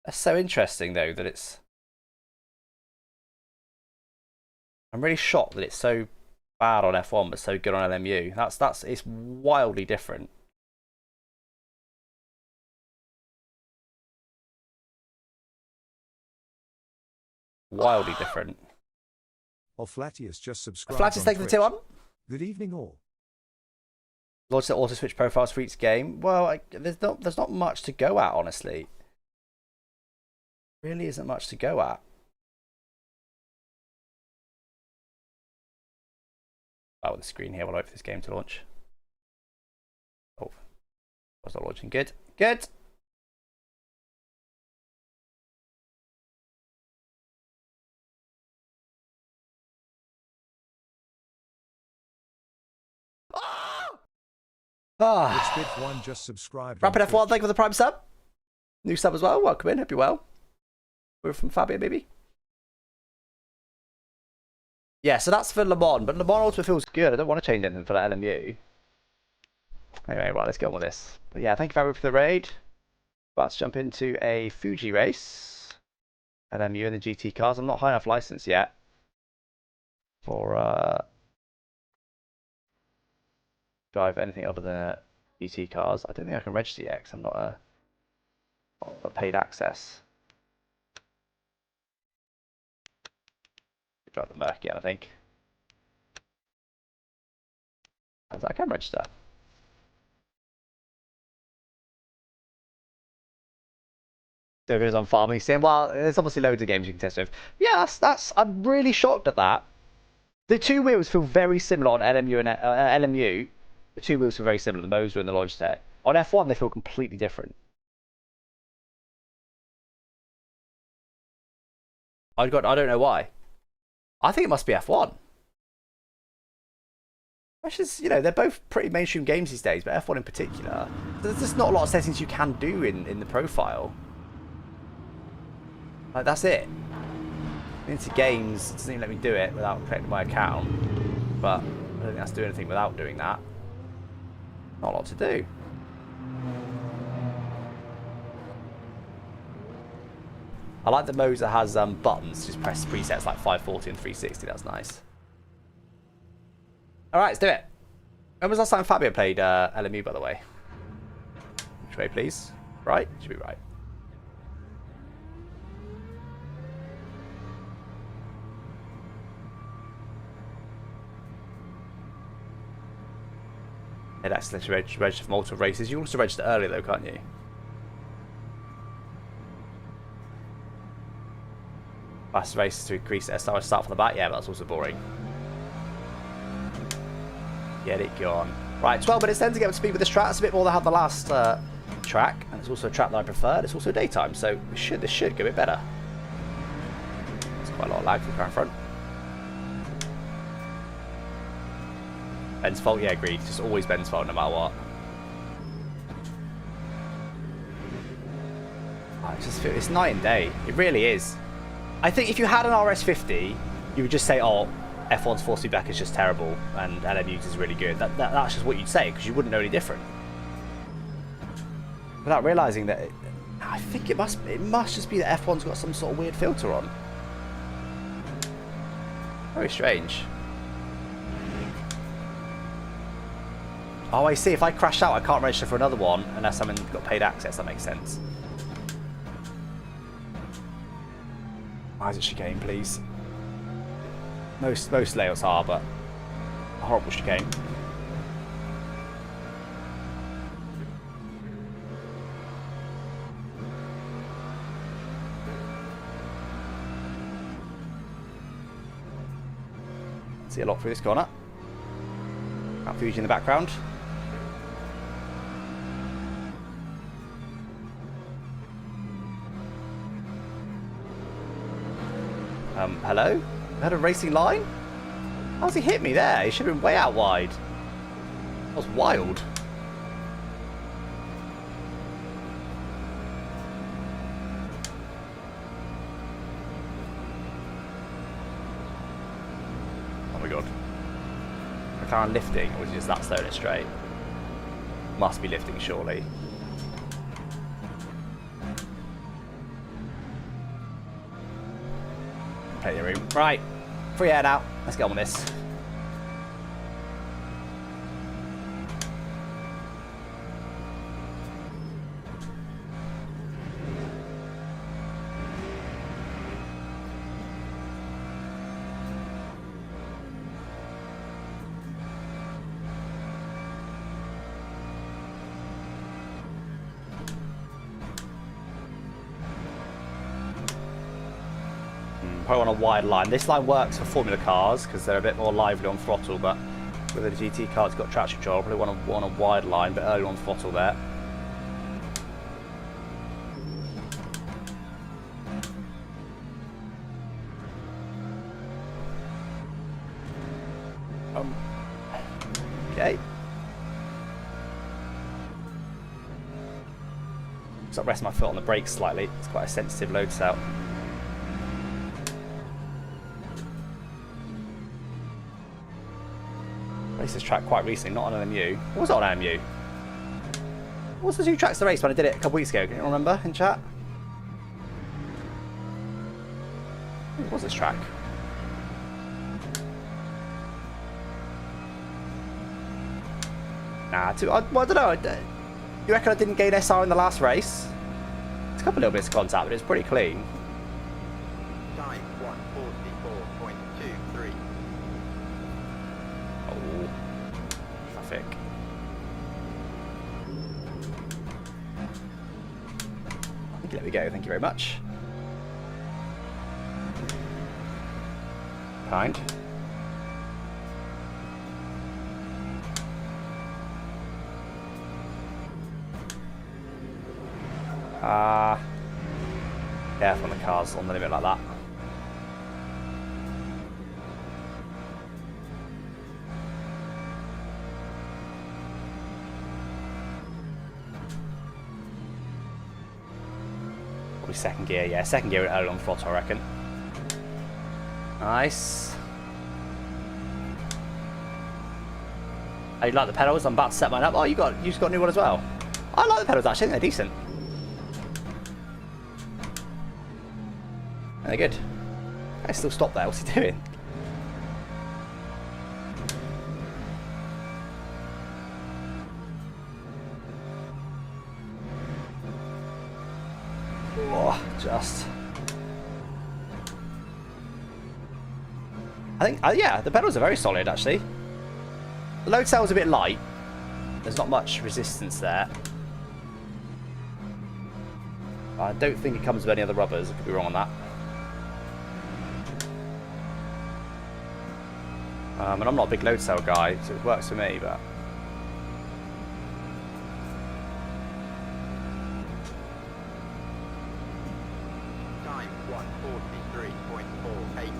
A: That's so interesting, though, that it's... I'm really shocked that it's so bad on F1, but so good on LMU. It's wildly different. Wildly different.
B: Flatius just subscribed.
A: Flatius, thank you for the 2-1.
B: Good evening, all.
A: Logitech auto switch profiles for each game. Well, there's not much to go at, honestly. Really isn't much to go at. Oh, the screen here. We'll wait for this game to launch. Oh, was not launching. Good. Good.
B: One just subscribed.
A: Rapid F1, thank you for the prime sub. New sub as well. Welcome in. Hope you're well. We're from Fabio, maybe. Yeah, so that's for Le Mans, but Le Mans Ultimate feels good. I don't want to change anything for that LMU. Anyway, right, let's get on with this. But yeah, thank you, Fabio, for the raid. About to jump into a Fuji race. LMU and the GT cars. I'm not high enough license yet for drive anything other than GT cars. I don't think I can register yet because I'm not a paid access. Drive the Merc again, I think. I can register. So it goes on farming sim. Well, there's obviously loads of games you can test with. Yeah, I'm really shocked at that. The two wheels feel very similar on LMU and LMU. The two wheels feel very similar, the Moza and the Logitech. On F1, they feel completely different. I don't know why. I think it must be F1. Which is, you know, they're both pretty mainstream games these days, but F1 in particular. There's just not a lot of settings you can do in the profile. Like, that's it. Into games, it doesn't even let me do it without connecting my account. But I don't think that's doing anything without doing that. Not a lot to do. I like the modes that has buttons. Just press presets like 540 and 360. That's nice. All right, let's do it. When was the last time Fabio played LMU, by the way? Which way, please? Right? Should be right. Yeah, that's register for multiple races. You can also register earlier, though, can't you? Last races to increase SR start from the back. Yeah, but that's also boring. Get it gone. Right, 12 minutes then to get up to speed with this track. It's a bit more than I had the last track, and it's also a track that I preferred. It's also daytime, so this should go a bit better. There's quite a lot of lag for the car in front. Ben's fault, yeah, agreed. Just always Ben's fault, no matter what. I just feel it's night and day. It really is. I think if you had an RS50, you would just say, "Oh, F1's force feedback is just terrible, and LMU's is really good." That's just what you'd say, because you wouldn't know any different. Without realising that, I think it must just be that F1's got some sort of weird filter on. Very strange. Oh, I see. If I crash out, I can't register for another one unless I'm got paid access. That makes sense. Why is it chicane, please? Most layouts are, but a horrible chicane. See a lot through this corner. Got Fuji in the background. Hello? I had a racing line? How's he hit me there? He should have been way out wide. That was wild. Oh my god. McLaren lifting, or is it just that slow and straight? Must be lifting, surely. Plenty of room. Right, free air now. Let's get on with this. Probably on a wide line. This line works for Formula cars because they're a bit more lively on throttle, but with a GT car it's got traction control. Probably want a wide line, but early on throttle there. Okay. So I rest my foot on the brakes slightly. It's quite a sensitive load cell. Raced this track quite recently, not on LMU. What was it on LMU? What was the two tracks to race when I did it a couple weeks ago? Can you remember in chat? What was this track? Nah, well, I don't know. You reckon I didn't gain SR in the last race? It's a couple little bits of contact, but it's pretty clean.
C: Time 144.23.
A: Oh, traffic. There we go, thank you very much. Kind. Careful on the cars on the limit like that. Probably second gear, yeah. Second gear early on throttle, I reckon. Nice. Oh, you like the pedals? I'm about to set mine up. Oh, you just got a new one as well. I like the pedals actually. I think they're decent. They're good. I still stop there. What's he doing? Oh, just. I think, yeah, the pedals are very solid actually. The load cell's a bit light. There's not much resistance there. I don't think it comes with any other rubbers. I could be wrong on that. And I'm not a big load cell guy, so it works for me, but...
C: Time 1:43.48.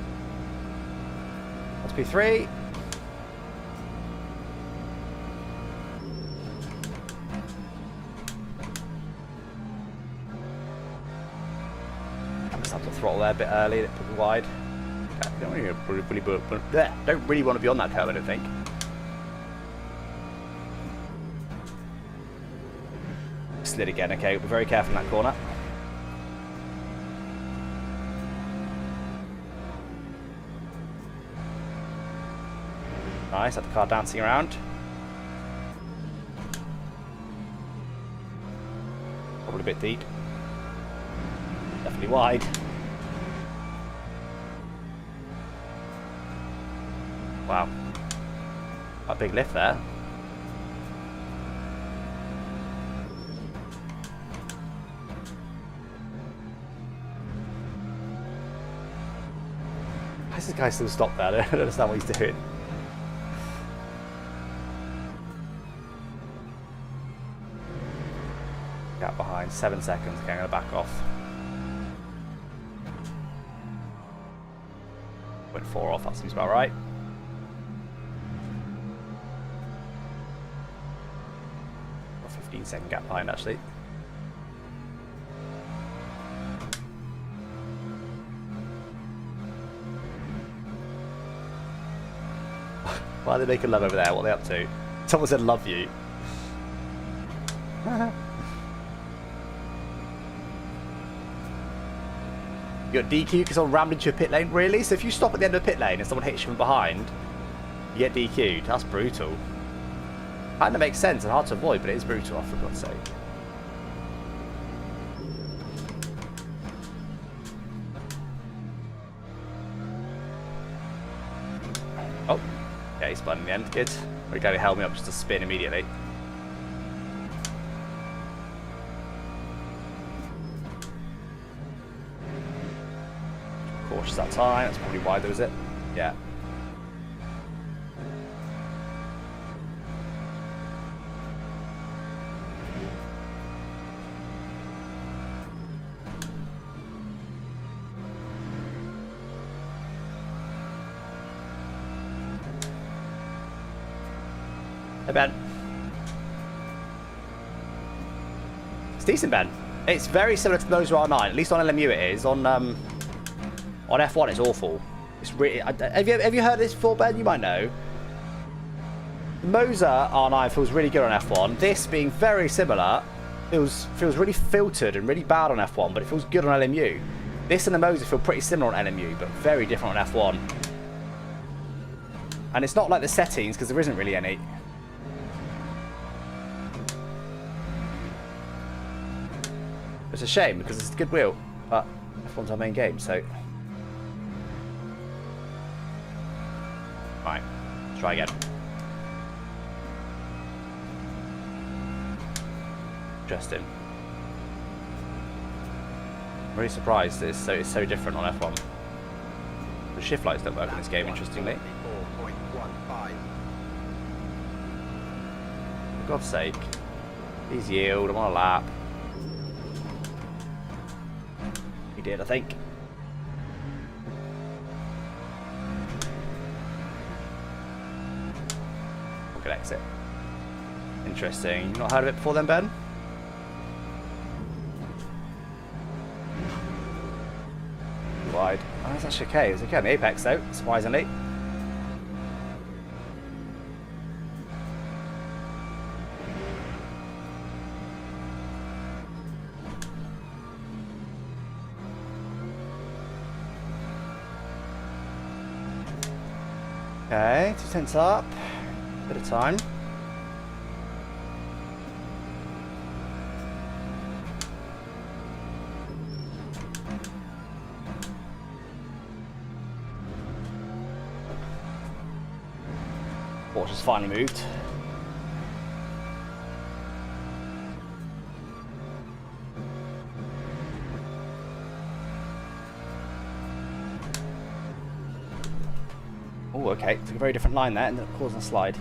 A: That's P3. I just have to throttle there a bit early, a bit wide. Don't really want to be on that curve, I don't think. Slid again, okay, be very careful in that corner. Nice, had the car dancing around. Probably a bit deep. Definitely wide. Wow. A big lift there. Why does this guy still stop there? I don't understand what he's doing. Gap behind, 7 seconds. Okay, I'm going to back off. Went 4 off, that seems about right. 15-second gap behind actually. Why are they making love over there? What are they up to? Someone said love you. You got DQ because someone rammed into your pit lane? Really? So if you stop at the end of the pit lane and someone hits you from behind, you get DQ'd? That's brutal. Kind of makes sense and hard to avoid, but it is brutal, for God's sake. Oh, yeah, he spun in the end. Good. Very glad he held me up just to spin immediately. Cautious that time. That's probably wide, though, is it? Yeah. Hey Ben. It's decent, Ben. It's very similar to the Moser R9. At least on LMU it is. On F1 it's awful. It's really. Have you heard this before, Ben? You might know. The Moser R9 feels really good on F1. This being very similar feels really filtered and really bad on F1, but it feels good on LMU. This and the Moser feel pretty similar on LMU, but very different on F1. And it's not like the settings, because there isn't really any. It's a shame because it's a good wheel, but F1's our main game, so. Right, let's try again. Interesting. I'm really surprised it's so different on F1. The shift lights don't work in this game, interestingly. For God's sake. Please yield, I'm on a lap. He did, I think. Good exit. Interesting. You've not heard of it before then, Ben? wide. Oh, that's actually okay. It's okay on the apex though, surprisingly. Okay, 2 tenths up. Bit of time. Water's finally moved. Oh, okay. Took a very different line there, ended up causing a slide.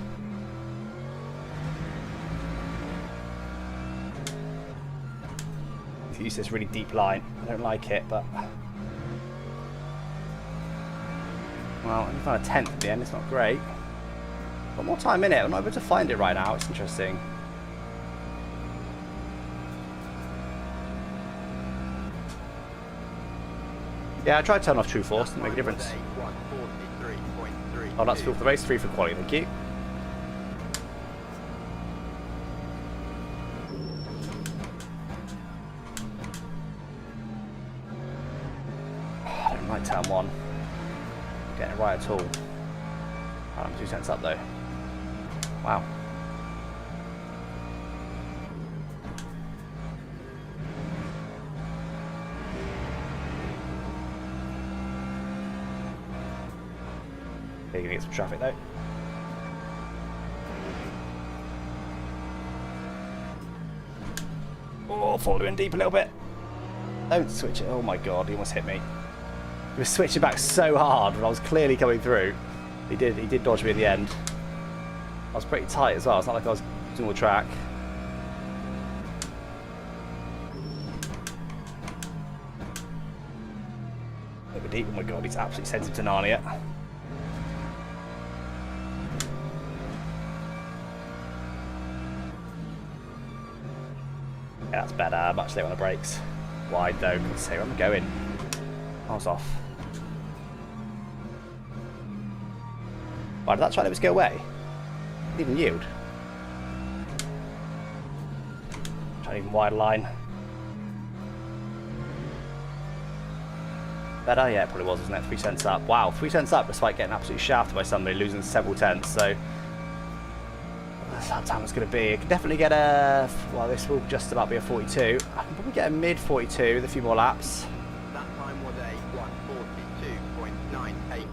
A: Use this really deep line. I don't like it, but well, I found a 10th at the end. It's not great. Got more time in it. I'm not able to find it right now. It's interesting. Yeah, I tried to turn off True Force. Didn't make a difference. Oh, that's fuel for the race. 3 for quality. Thank you. I don't like turn 1. Not getting it right at all. I'm 2 cents up though. Wow. Okay, gonna get some traffic though. Oh, followed in deep a little bit. Don't switch it. Oh my god, he almost hit me. He was switching back so hard when I was clearly coming through. He did dodge me at the end. I was pretty tight as well. It's not like I was doing all the track. A bit deep. Oh my god, he's absolutely sensitive to Narnia. Yeah, that's better. Much later on the brakes. Wide though. Let's see where I'm going. I was off. Why did that try to go away? Didn't even yield. Try an even wider line. Better? Yeah, it probably was, wasn't it? 3 cents up. Wow, 3 cents up despite getting absolutely shafted by somebody, losing several tenths. So that's how time it's going to be. I can definitely get a. Well, this will just about be a 42. I can probably get a mid 42 with a few more laps.
C: That time was a 1:42.98.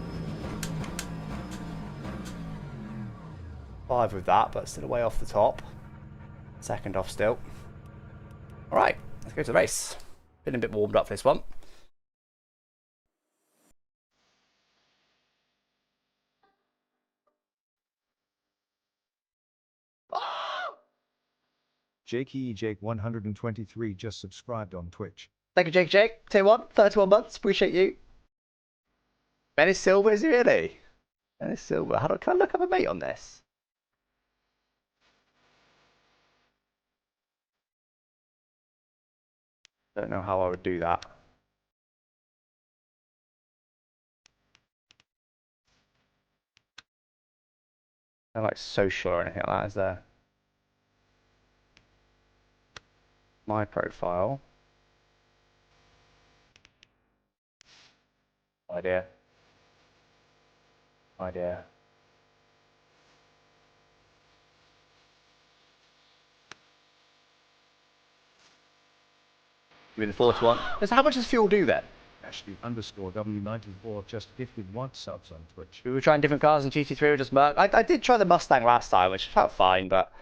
A: 5 with that, but still way off the top. Second off still. Alright, let's go to the race. Been a bit warmed up for this one.
B: Jake123 just subscribed on Twitch.
A: Thank you, Jake. Tier 1, 31 months. Appreciate you. Dennis Silver, is he really? Dennis Silver. Can I look up a mate on this? Don't know how I would do that. I'm like social or anything like that, is there? My profile. Idea. Idea. Give me the fourth one. So how much does fuel do then?
B: Ashley_W94 just gifted 1 subs on Twitch.
A: We were trying different cars in GT3 or just Merc. I did try the Mustang last time, which felt fine, but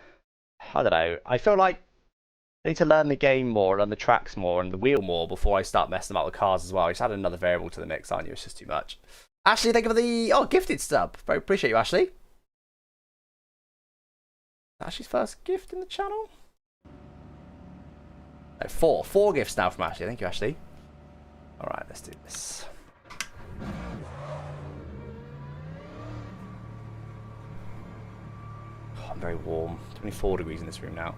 A: I don't know. I feel like I need to learn the game more, learn the tracks more, and the wheel more before I start messing about with cars as well. I just add another variable to the mix, aren't you? It's just too much. Ashley, thank you for the gifted sub. Very appreciate you, Ashley. Ashley's first gift in the channel. No, 4 gifts now from Ashley. Thank you, Ashley. All right, let's do this. Oh, I'm very warm. 24 degrees in this room now.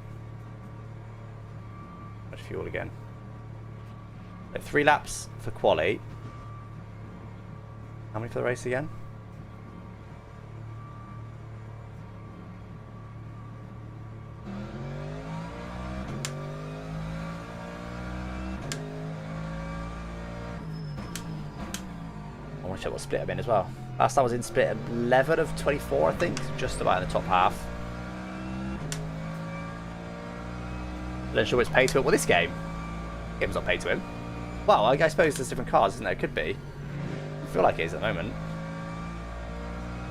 A: Let's fuel again. So 3 laps for quali. How many for the race again? I want to check what split I'm in as well. Last time I was in split 11 of 24, I think. Just about in the top half. Not sure it's pay to win. Well, this game. Game's not pay to win. Well, I suppose there's different cars, isn't there? It could be. I feel like it is at the moment.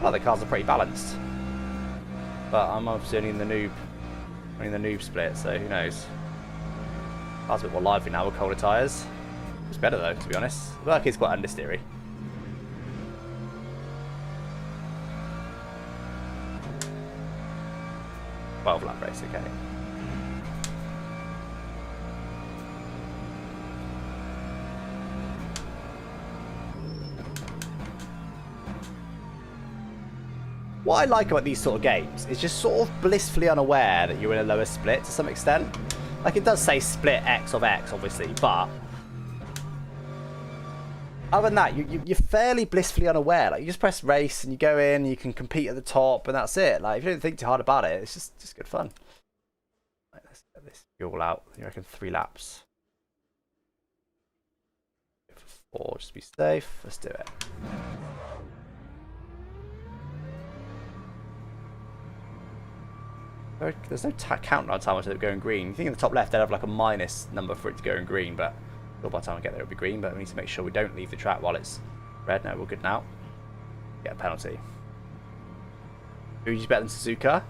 A: Well, the cars are pretty balanced. But I'm obviously only in the noob split, so who knows. Car's a bit more lively now with colder tyres. It's better though, to be honest. The work is quite understeery. Lap race, okay. What I like about these sort of games is just sort of blissfully unaware that you're in a lower split to some extent. Like, it does say split X of X, obviously, but other than that, you're fairly blissfully unaware. Like, you just press race and you go in, you can compete at the top, and that's it. Like, if you don't think too hard about it, it's just good fun. Right, let's get this fuel out. You reckon 3 laps? Go for 4, just to be safe. Let's do it. There's no countdown time until it's going green. You think in the top left they'd have like a minus number for it to go in green, but by the time I get there it'll be green. But we need to make sure we don't leave the track while it's red. No, we're good now. Get a penalty. Fuji's better than Suzuka.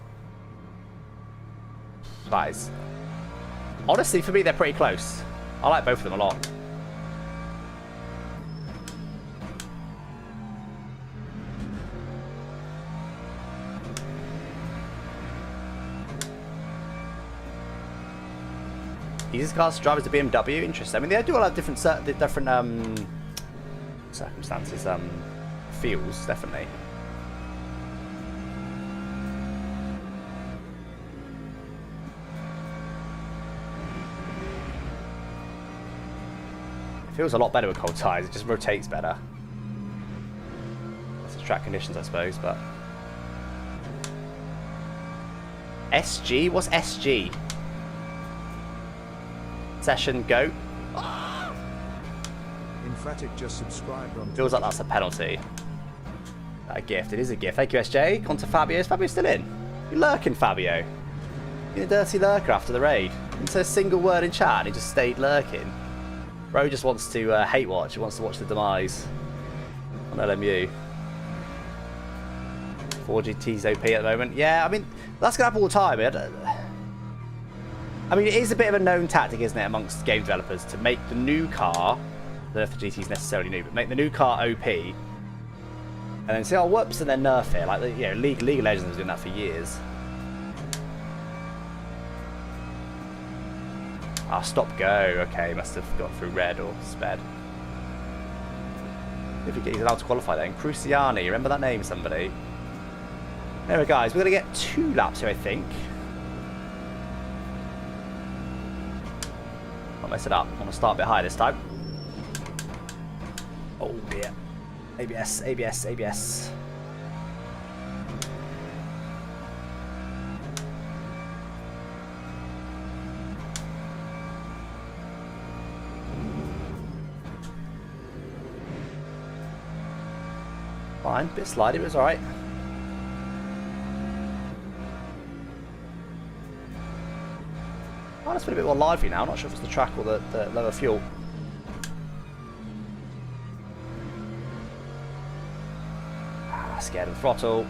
A: Guys, honestly, for me they're pretty close. I like both of them a lot. Easiest cars to drive is the BMW. Interesting. I mean, they do all have different circumstances, feels definitely. It feels a lot better with cold tyres. It just rotates better. That's the track conditions, I suppose. But SG? What's SG? Session go.
B: Emphatic just subscribed on.
A: Feels like that's a penalty. A gift. It is a gift. Thank you, SJ. On to Fabio. Is Fabio still in? You're lurking, Fabio. You're a dirty lurker after the raid. Didn't say a single word in chat. He just stayed lurking. Bro just wants to hate watch. He wants to watch the demise on LMU. 4GT's OP at the moment. Yeah, I mean, that's going to happen all the time. I mean, it is a bit of a known tactic, isn't it, amongst game developers to make the new car, I don't know if the GT is necessarily new, but make the new car OP, and then say, oh, whoops, and then nerf it. Like, you know, League of Legends was doing that for years. Ah, stop go. Okay, must have got through red or sped. If he's allowed to qualify then. Cruciani, remember that name, somebody? Anyway, guys, we're going to get 2 laps here, I think. Mess it up. I want to start a bit high this time. Oh dear. ABS, ABS, ABS. Fine, bit slidey, but it's alright. Oh, it's been a bit more lively now. Not sure if it's the track or the lower fuel. Ah, scared of the throttle.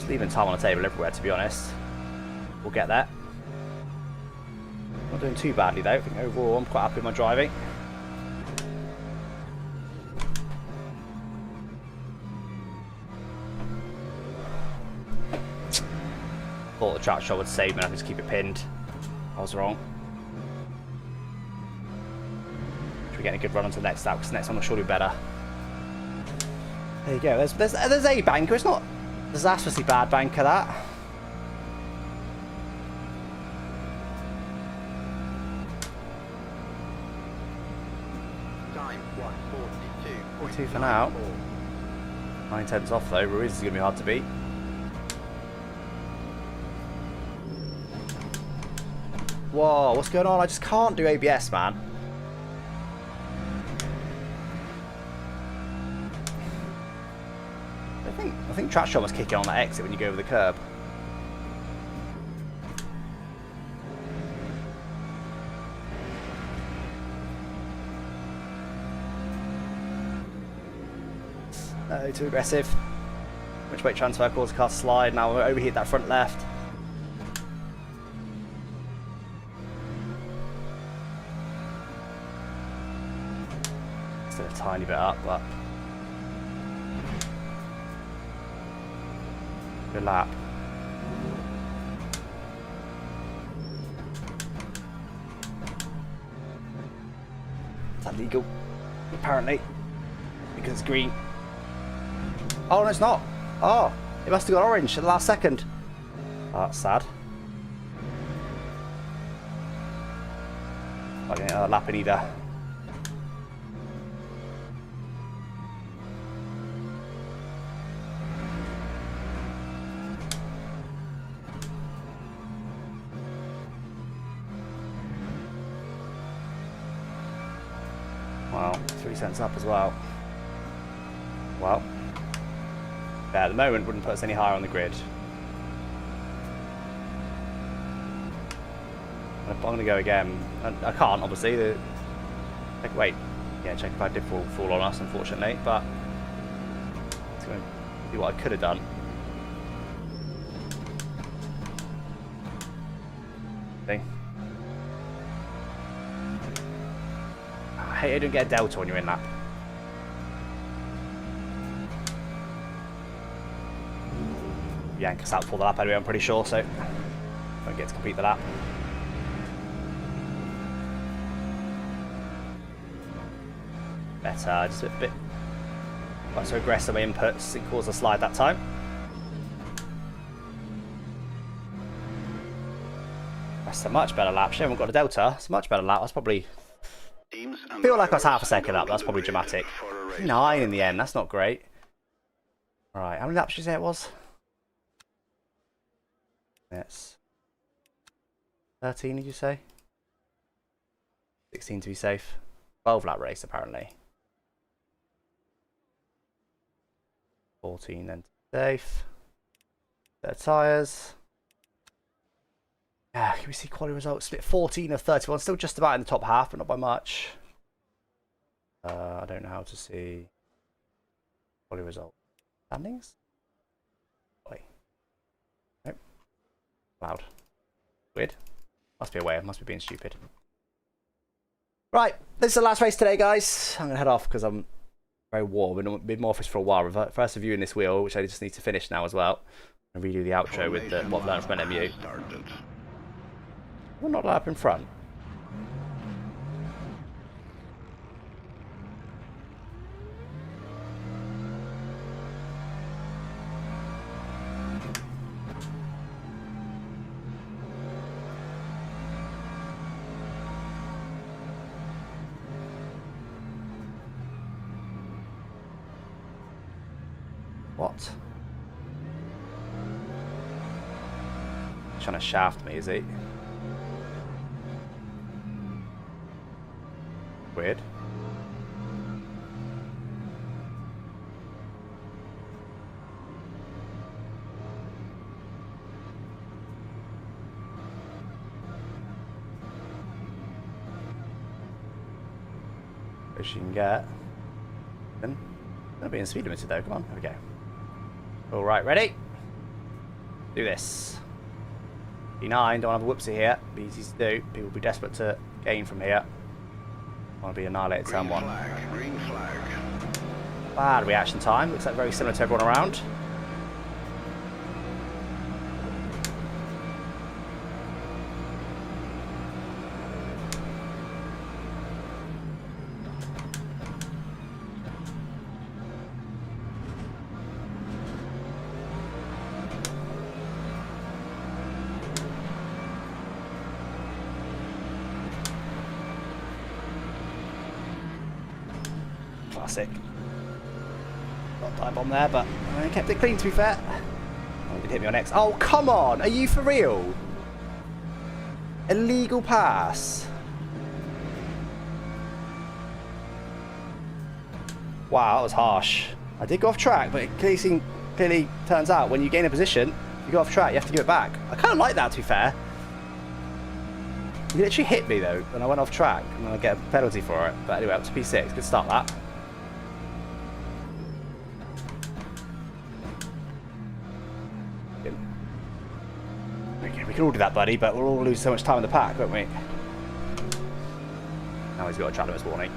A: Leaving time on the table everywhere, to be honest. We'll get that. Not doing too badly though. I think overall I'm quite happy with my driving. Thought the track shot would save me and I could just keep it pinned. I was wrong. getting a good run onto the next lap, because the next one will surely be better. There you go. There's a banker. It's not disastrously bad banker, that.
C: Time 1:42.94.
A: 2 for now. 9/10 off though. Ruiz is going to be hard to beat. Whoa, what's going on? I just can't do ABS, man. I think traction was kicking on that exit when you go over the curb. No, too aggressive. Which weight transfer caused the car to slide. Now we'll overheat that front left. Still a tiny bit up, but good lap. Is that legal? Apparently, because it's green. Oh, no, it's not. Oh, it must have got orange at the last second. Oh, that's sad. Not getting another lap in either. Wow, 3 cents up as well. Well, at the moment wouldn't put us any higher on the grid. I'm going to go again. I can't, obviously. Wait, yeah, check if I did fall on us, unfortunately, but it's going to be what I could have done. See? I hate I don't get a delta when you're in lap. Yank us out for the lap anyway, I'm pretty sure, so won't get to complete the lap. Better, just a bit not so aggressive with inputs, it caused a slide that time. That's a much better lap. She haven't got a delta, it's a much better lap. That's probably, I feel like I was half a second up, that's probably dramatic. 9 in the end, that's not great. Alright, how many laps did you say it was? That's 13, did you say? 16 to be safe. 12 lap race apparently. 14 then to be safe. Better tyres. Yeah, can we see quality results? Split 14 of 31, still just about in the top half, but not by much. I don't know how to see quality result. Standings? Wait. Nope. Loud. Weird. Must be away. Must be being stupid. Right, this is the last race today, guys. I'm going to head off because I'm very warm. Been in my office for a while. First reviewing this wheel, which I just need to finish now as well. And redo the outro with what I've learned from LMU. We're not up in front. What? Trying to shaft me, is he? Weird. As you can get. Then gonna be in speed limited though. Come on, there we go. All right, ready? Do this. P9, don't have a whoopsie here. Be easy to do. People will be desperate to gain from here. Want to be annihilated turn 1.
D: Green flag.
A: Bad reaction time. Looks like very similar to everyone around. Classic. Got a dive bomb there, but I kept it clean to be fair. Oh, did hit me on X. Oh, come on! Are you for real? Illegal pass. Wow, that was harsh. I did go off track, but it clearly turns out when you gain a position, you go off track, you have to give it back. I kind of like that, to be fair. He literally hit me though, and I went off track, and I get a penalty for it. But anyway, up to P6. Good start that. Okay, we can all do that, buddy, but we'll all lose so much time in the pack, won't we? Now he's got a track limits warning.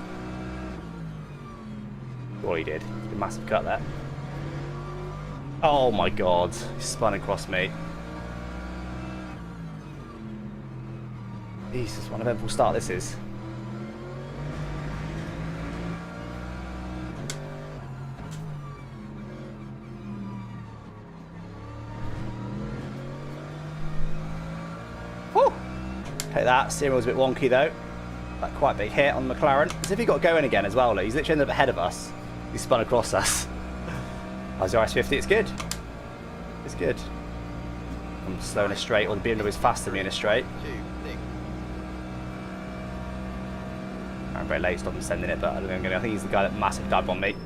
A: Well, he did. A massive cut there. Oh my god, he spun across me. Jesus, what an eventful start this is. Whew. Take that, steering wheel's a bit wonky though. That quite big hit on McLaren. As if he got going again as well, he's literally ended up ahead of us. He spun across us. How's the RS50? It's good. It's good. I'm slow in a straight, or the BMW is faster than me in a straight. I'm very late, stopped him sending it, but I don't think I'm going to. I think he's the guy that massive dive on me.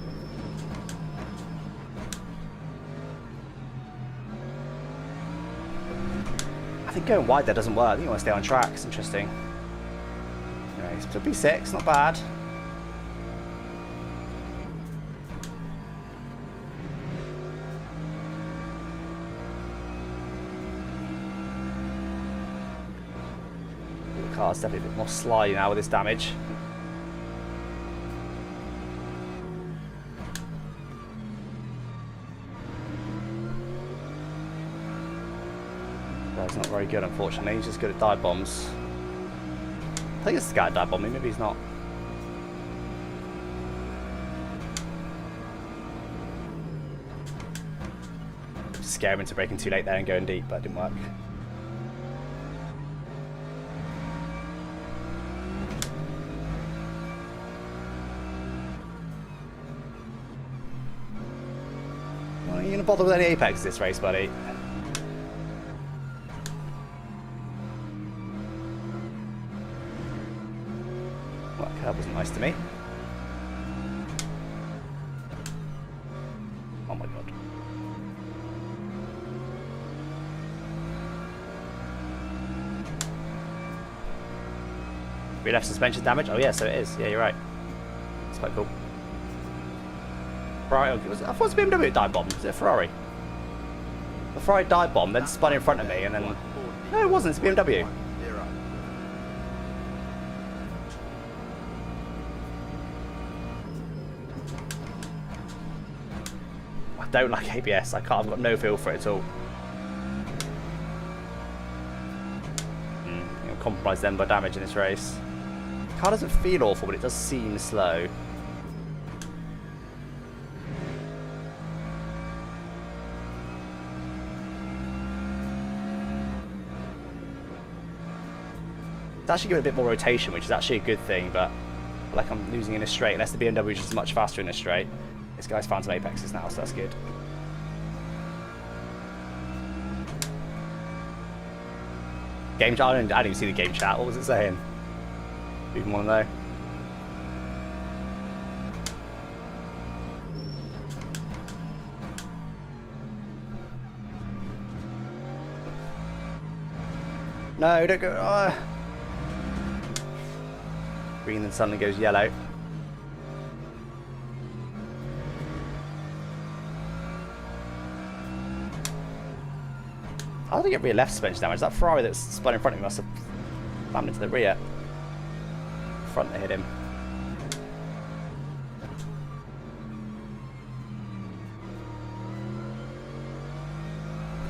A: I think going wide there doesn't work. I think you want to stay on track. It's interesting. Anyway, so B6, not bad. The car's definitely a bit more slidey now with this damage. He's not very good, unfortunately. He's just good at dive bombs. I think it's the guy that dive bombed me. Maybe he's not. Scare him into breaking too late there and going deep, but it didn't work. Well, are you gonna bother with any apex this race, buddy? That wasn't nice to me. Oh my god. Rear left suspension damage? Oh yeah, so it is. Yeah, you're right. It's quite cool. Ferrari, I thought it was a BMW dive bomb. Is it a Ferrari? The Ferrari dive bomb, then spun in front of me, and then... No, it wasn't. It's a BMW. I don't like ABS. I've got no feel for it at all. I'll compromise them by damage in this race. The car doesn't feel awful, but it does seem slow. It's actually giving a bit more rotation, which is actually a good thing, but like I'm losing in a straight, unless the BMW is just much faster in a straight. This guy's found some apexes now, so that's good. Game chat? I didn't even see the game chat. What was it saying? Do you even want to know? No, don't go. Oh. Green then suddenly goes yellow. How did I get rear left suspension damage? That Ferrari that's spun in front of me must have slammed into the rear. Front that hit him.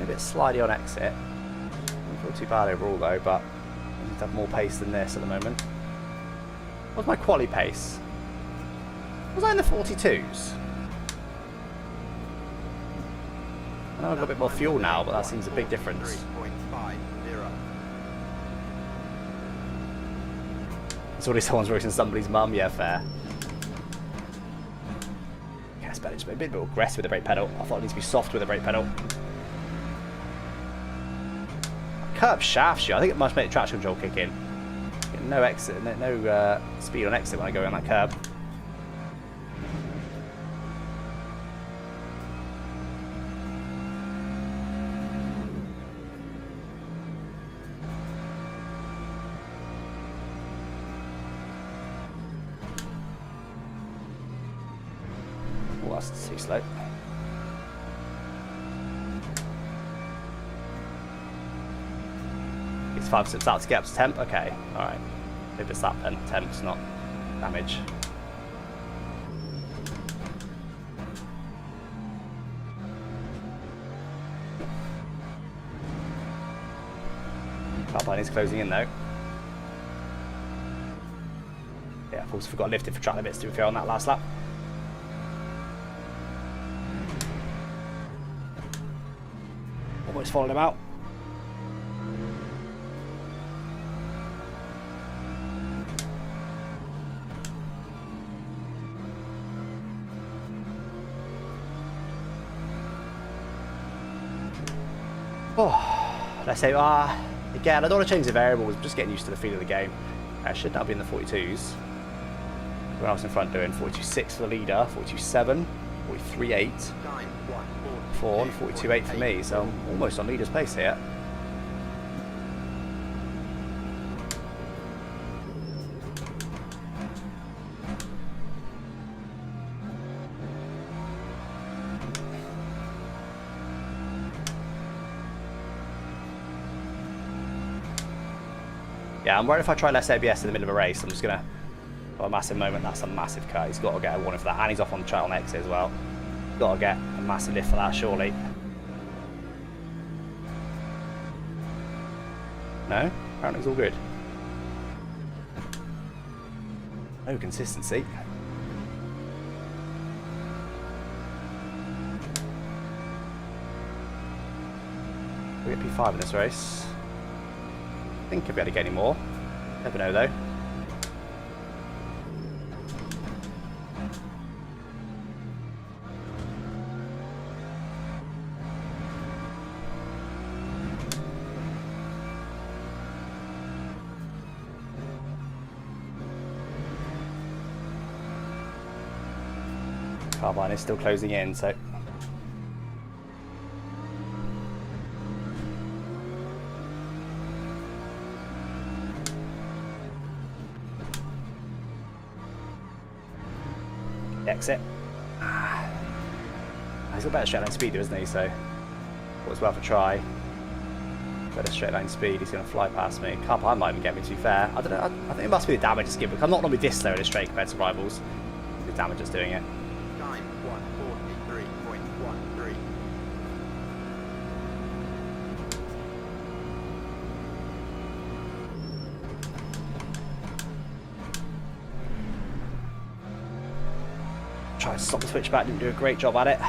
A: A bit slidey on exit. Don't feel too bad overall though, but I need to have more pace than this at the moment. What's my quali pace? Was I in the 42s? I know I've got a bit more fuel now, but that seems a big difference. It's already someone's racing somebody's mum, yeah, fair. better. Just a bit more aggressive with the brake pedal. I thought it needs to be soft with the brake pedal. Curb shafts you. I think it must make the traction control kick in. Get no exit, no speed on exit when I go around that curb. Oh, that's too slow. It's 5 steps out to get up to temp. Okay, alright. Maybe it's that then. Temp's not damage. Carbine is closing in though. Yeah, I've also forgot to lift it for track limits to be fair on that last lap. Almost followed him out. Oh, let's say, again, I don't want to change the variables, I'm just getting used to the feel of the game. I should now be in the 42s. When I was in front doing 42.6 for the leader, 42.7, 43.8, 4 and 42.8 for me, so I'm almost on leader's pace here. Yeah, I'm worried if I try less ABS in the middle of a race, I'm just going to have a massive moment. That's a massive cut. He's got to get a warning for that. And he's off on the trail on exit as well. Got to get a massive lift for that, surely. No? Apparently it's all good. No consistency. We get P5 in this race. I think I'll be able to get any more. Never know though. Carbine is still closing in, so exit. He's got better straight line speed, isn't he? So it was worth a try. Better straight line speed. He's going to fly past me. Carbine might even get me, to be fair. I don't know. I think it must be the damage it's given. I'm not normally this slow in a straight compared to rivals. The damage is doing it.
C: Time 143.13.
A: Tried to stop the switchback, didn't do a great job at it.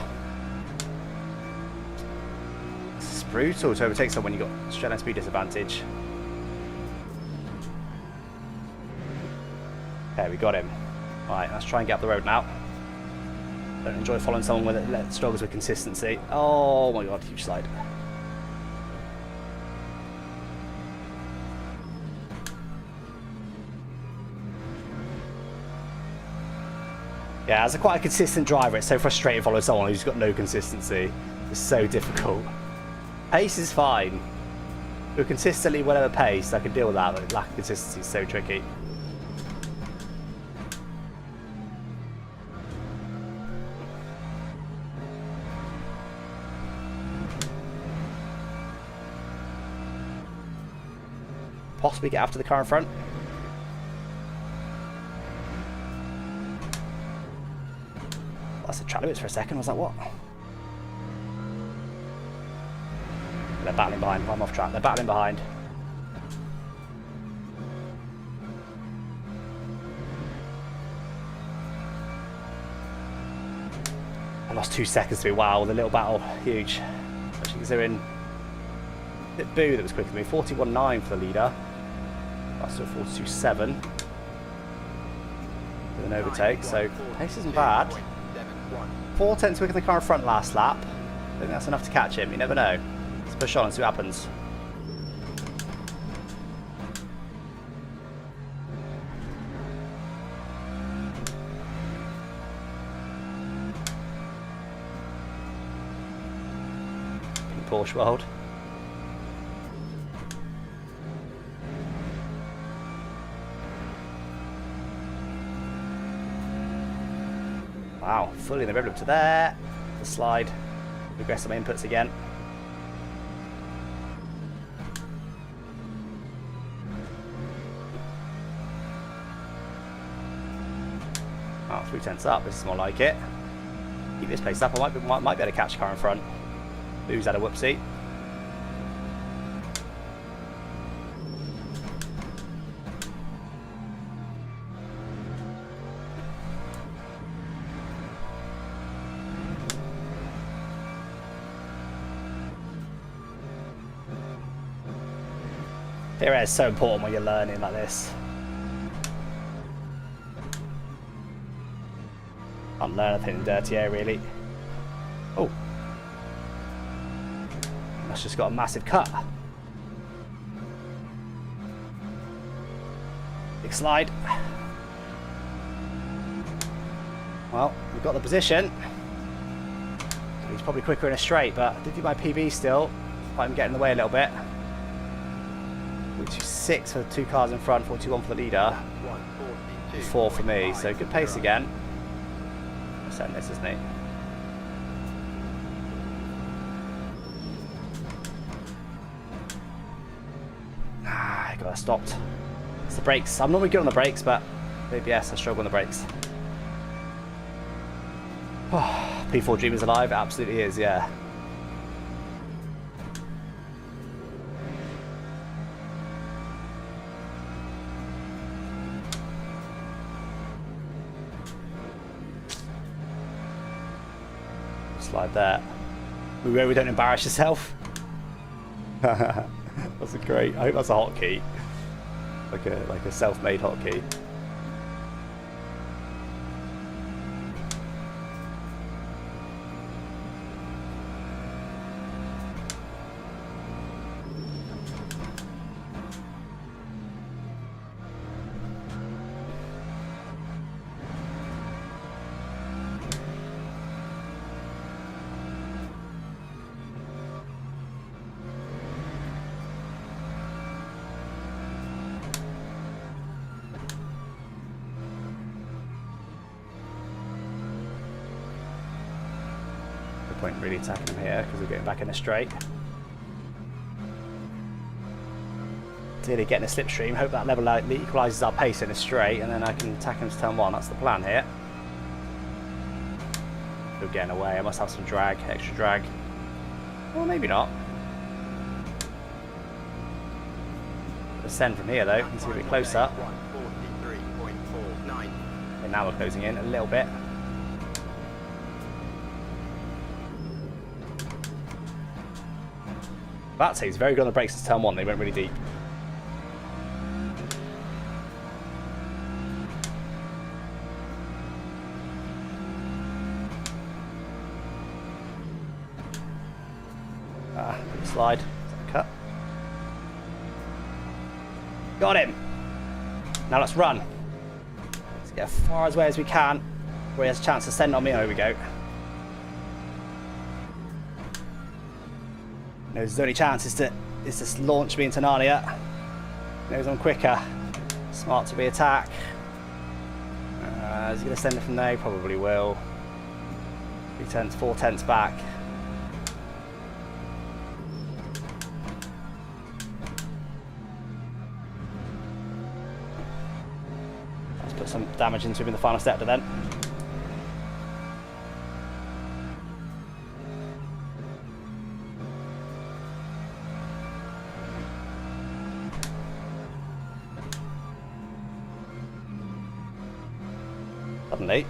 A: It's brutal to overtake someone when you've got straight line speed disadvantage. Okay, we got him. Alright, let's try and get up the road now. Don't enjoy following someone that struggles with consistency. Oh my god, huge slide. Yeah, as quite a consistent driver, it's so frustrating following someone who's got no consistency. It's so difficult. Pace is fine. We're consistently whatever pace, I can deal with that, but lack of consistency is so tricky. Possibly get after the car in front. That's the track limits for a second. Was that what? They're battling behind. I'm off track. They're battling behind. I lost 2 seconds to me. Wow, the little battle, huge. Especially considering Boo that was quicker than me. 41.9 for the leader. That's still 42.7 with an overtake. So pace isn't bad. 4/10 quicker than the car in front last lap. I think that's enough to catch him. You never know. Let's push on and see what happens. Porsche world. Wow, fully in the rev loop to there. The slide. Regress some inputs again. Oh, 3/10 up. This is more like it. Keep this pace up. I might be able to catch the car in front. Who's had a whoopsie? DRS is so important when you're learning like this. Can't learn anything in dirty air really. Oh. That's just got a massive cut. Big slide. Well, we've got the position. He's probably quicker in a straight, but I did do my PB still. I'm getting in the way a little bit. 46 for the two cars in front, 41 for the leader. 4 for me, so good pace again. Send this, isn't he? I got stopped. It's the brakes. I'm normally good on the brakes, but ABS, I struggle on the brakes. Oh, P4 Dream is alive. It absolutely is, yeah. Slide there. We really don't embarrass yourself. That's a great. I hope that's a hotkey, like a self-made hotkey. Point really attacking him here because we're getting back in the straight. Clearly getting a slipstream. Hope that level equalises our pace in a straight, and then I can attack him to turn 1. That's the plan here. Still getting away. I must have some drag, extra drag. Well, maybe not. Ascend from here though. Let's get a bit closer. And now we're closing in a little bit. That he's very good on the brakes to turn 1, they went really deep. Good slide. Cut. Got him! Now let's run. Let's get as far away as we can, where he has a chance to send on me. Oh, here we go. His only chance is to launch me into Narnia. Knows I'm quicker. Smart to be attack. Is he going to send it from there? He probably will. 3/10, 4/10 back. Let's put some damage into him in the final sector then. Suddenly,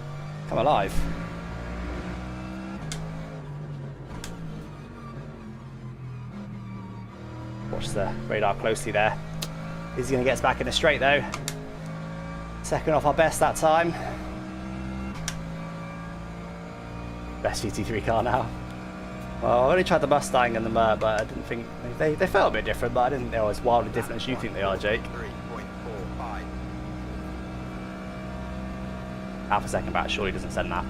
A: come alive. Watch the radar closely there. Is he going to get us back in the straight though? Second off our best that time. Best GT3 car now. Well, I only tried the Mustang and the Mer, but I didn't think they felt a bit different, but I didn't think they were as wildly different as you think they are, Jake.
C: 3.45.
A: Half a second back, surely doesn't send that.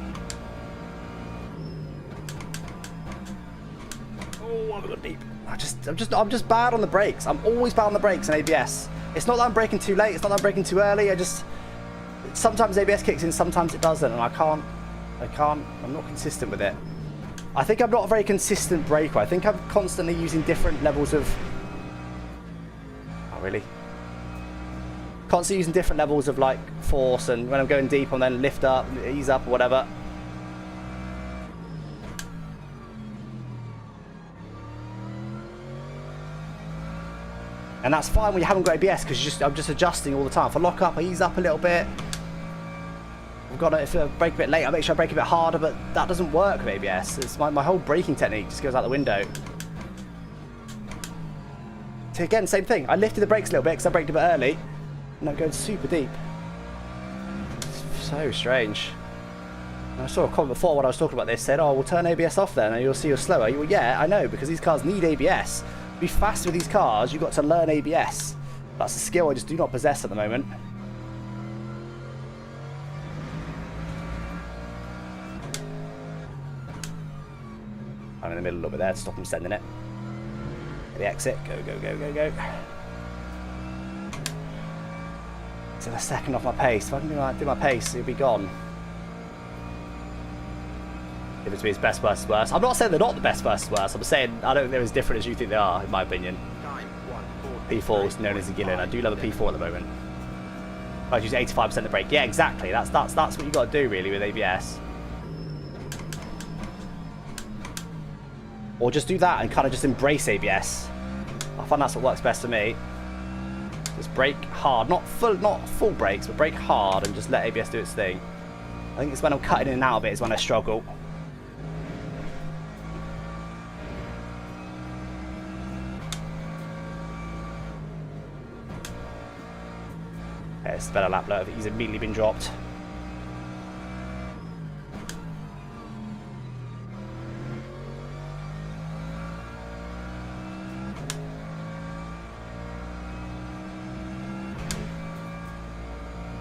A: Oh, I've got deep. I'm just bad on the brakes. I'm always bad on the brakes and ABS. It's not that I'm braking too late. It's not that I'm braking too early. Sometimes ABS kicks in, sometimes it doesn't, and I'm not consistent with it. I think I'm not a very consistent braker. I think I'm constantly using different levels of... Oh, really? Constantly using different levels of, like, force, and when I'm going deep, I'm then lift up, ease up, or whatever. And that's fine when you haven't got ABS, because I'm just adjusting all the time. If I lock up, I ease up a little bit. If I brake a bit late, I make sure I brake a bit harder, but that doesn't work with ABS. It's my whole braking technique just goes out the window. So again, same thing. I lifted the brakes a little bit because I braked a bit early, and I'm going super deep. It's so strange. And I saw a comment before when I was talking about this, said, oh, we'll turn ABS off then and you'll see you're slower. Well, yeah, I know, because these cars need ABS. To be fast with these cars, you've got to learn ABS. That's a skill I just do not possess at the moment. I'm in the middle a little bit there to stop him sending it. Get the exit. Go, go, go, go, go. It's a second off my pace. If I can do my pace, he'll be gone. If it's his best versus worst. I'm not saying they're not the best versus worst. I'm saying I don't think they're as different as you think they are, in my opinion. P4 is known as a Gillon. I do love a P4 at the moment. I use 85% of the brake. Yeah, exactly. That's what you got to do really with ABS. Or just do that and kind of just embrace ABS. I find that's what works best for me. Just brake hard, not full brakes, but brake hard and just let ABS do its thing. I think it's when I'm cutting in and out of it is when I struggle. Okay, it's a better lap load. He's immediately been dropped.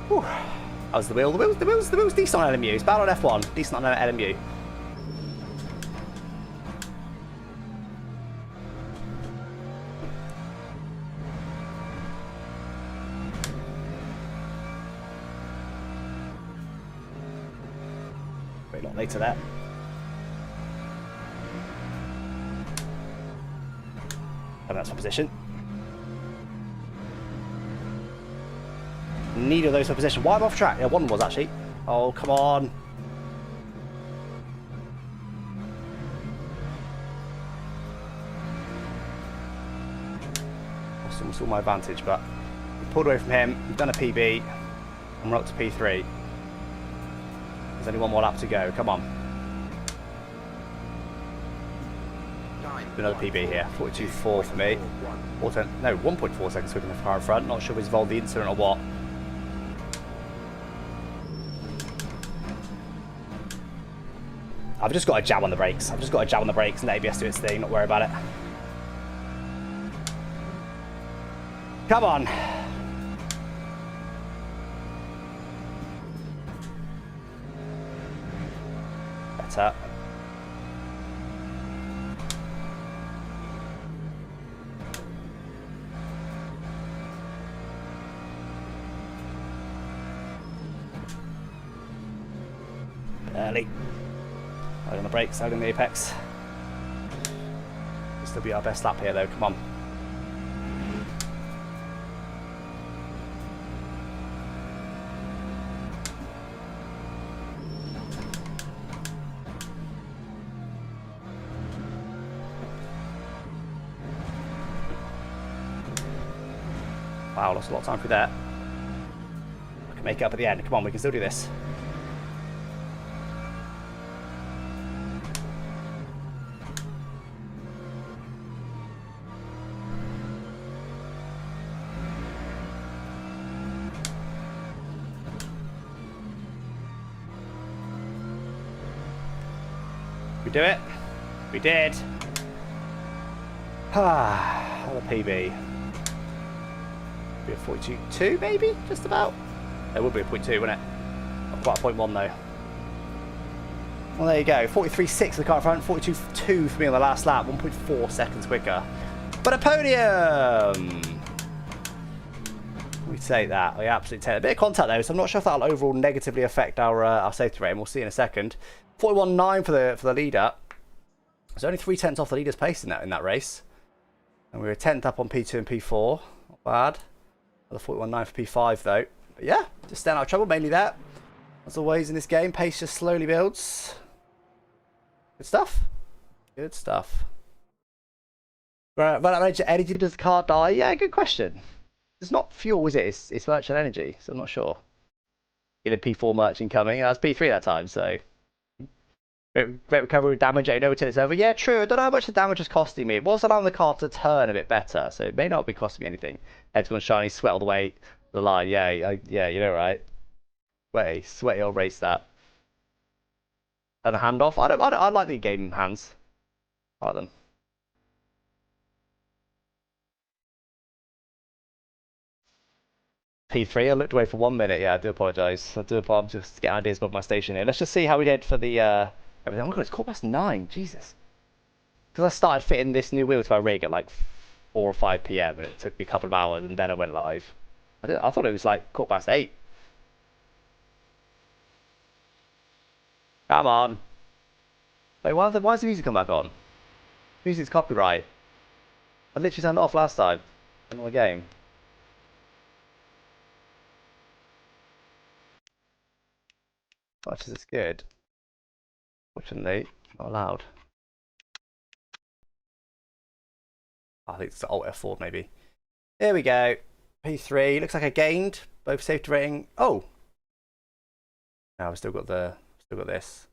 A: Whew. How's the wheel? The wheel's decent on LMU. It's bad on F1, decent on LMU. Wait a lot later there. And that's my position. Neither of those for position. Why am I off track? Yeah, one was actually. Oh, come on. It's all my advantage, but we pulled away from him. We've done a PB, and we're up to P3. There's only one more lap to go. Come on. Do another PB here. 42.4 for me. No, 1.4 seconds quicker than the car in front. Not sure if it's involved the incident or what. I've just got to jab on the brakes. I've just got to jab on the brakes and let ABS do its thing. Not worry about it. Come on. Better. Early. Out on the brakes, out on the apex. This will be our best lap here though, come on. Wow, lost a lot of time through there. I can make it up at the end, come on, we can still do this. We do it? We did. Ah, another PB. Be a 42.2 maybe, just about. It would be a 0.2, wouldn't it? Not quite a 0.1 though. Well, there you go. 43.6 for the car in front, 42.2 for me on the last lap, 1.4 seconds quicker. But a podium! We take that. We absolutely take that. A bit of contact though, so I'm not sure if that'll overall negatively affect our safety rating. We'll see in a second. 41.9 for the leader. There's only 3/10 off the leader's pace in that race. And we were 10th up on P2 and P4. Not bad. Another 41.9 for P5 though. But yeah, just staying out of trouble, mainly that. As always in this game, pace just slowly builds. Good stuff. Good stuff. Right, but energy, does the car die? Yeah, good question. It's not fuel, is it? It's merchant energy, so I'm not sure. Get a P4 merchant coming. That's P3 that time, so. Great recovery with damage, I know until it's over. Yeah, true. I don't know how much the damage is costing me. It was allowing the car to turn a bit better, so it may not be costing me anything. Head's gone shiny, sweat all the way to the line. Yeah, yeah, you know, right? Sweaty old race that. And a handoff. I like the game hands. I like them. P3, I looked away for 1 minute. Yeah, I do apologise. I'm just getting ideas above my station here. Let's just see how we did for the everything. Oh my god, it's 9:15. Jesus. Because I started fitting this new wheel to my rig at like 4 or 5 PM and it took me a couple of hours and then I went live. I thought it was like 8:15. Come on. Wait, why is the music come back on? Music's copyright. I literally turned it off last time. In the game. Much as it's good. Fortunately, not allowed. I think it's the Alt F4 maybe. There we go. P3. Looks like I gained both safety rating. Oh. Now I've still got this.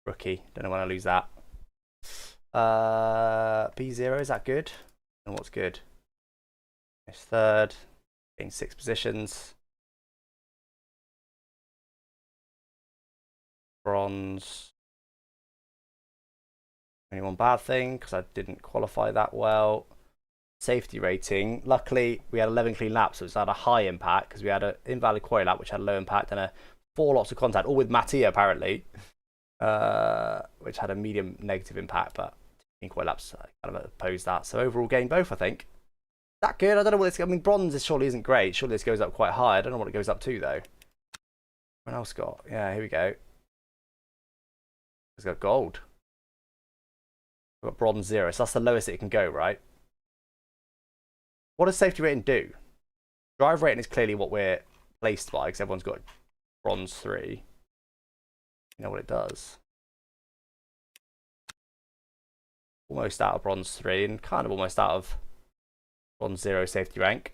A: Rookie. Don't know when I lose that. P0, is that good? And what's good? It's third. Gained 6 positions. Bronze. Only one bad thing because I didn't qualify that well. Safety rating. Luckily, we had 11 clean laps, so it's had a high impact because we had an invalid quarry lap, which had low impact, and 4 lots of contact, all with Mattia apparently, which had a medium negative impact, but in quarry laps I kind of opposed that. So overall gain both, I think. That good? I don't know what this. I mean, bronze surely isn't great. Surely this goes up quite high. I don't know what it goes up to though. What else got? Yeah, here we go. It's got gold. We've got bronze 0, so that's the lowest it can go, right? What does safety rating do? Drive rating is clearly what we're placed by, because everyone's got bronze 3. You know what it does? Almost out of bronze 3, and kind of almost out of bronze 0 safety rank.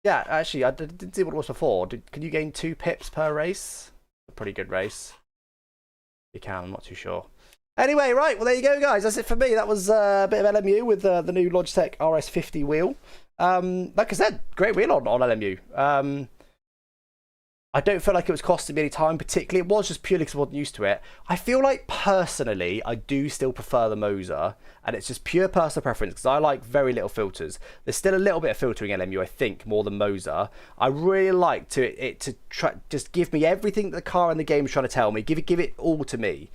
A: Yeah, actually, I didn't see what it was before. Can you gain 2 pips per race? A pretty good race. You can, I'm not too sure. Anyway, right, well, there you go, guys. That's it for me. That was a bit of LMU with the new Logitech RS50 wheel. Like I said, great wheel on LMU. I don't feel like it was costing me any time particularly. It was just purely because I wasn't used to it. I feel like, personally, I do still prefer the Moser. And it's just pure personal preference because I like very little filters. There's still a little bit of filtering LMU, I think, more than Moser. I really like it to try, just give me everything the car and the game is trying to tell me. Give it all to me.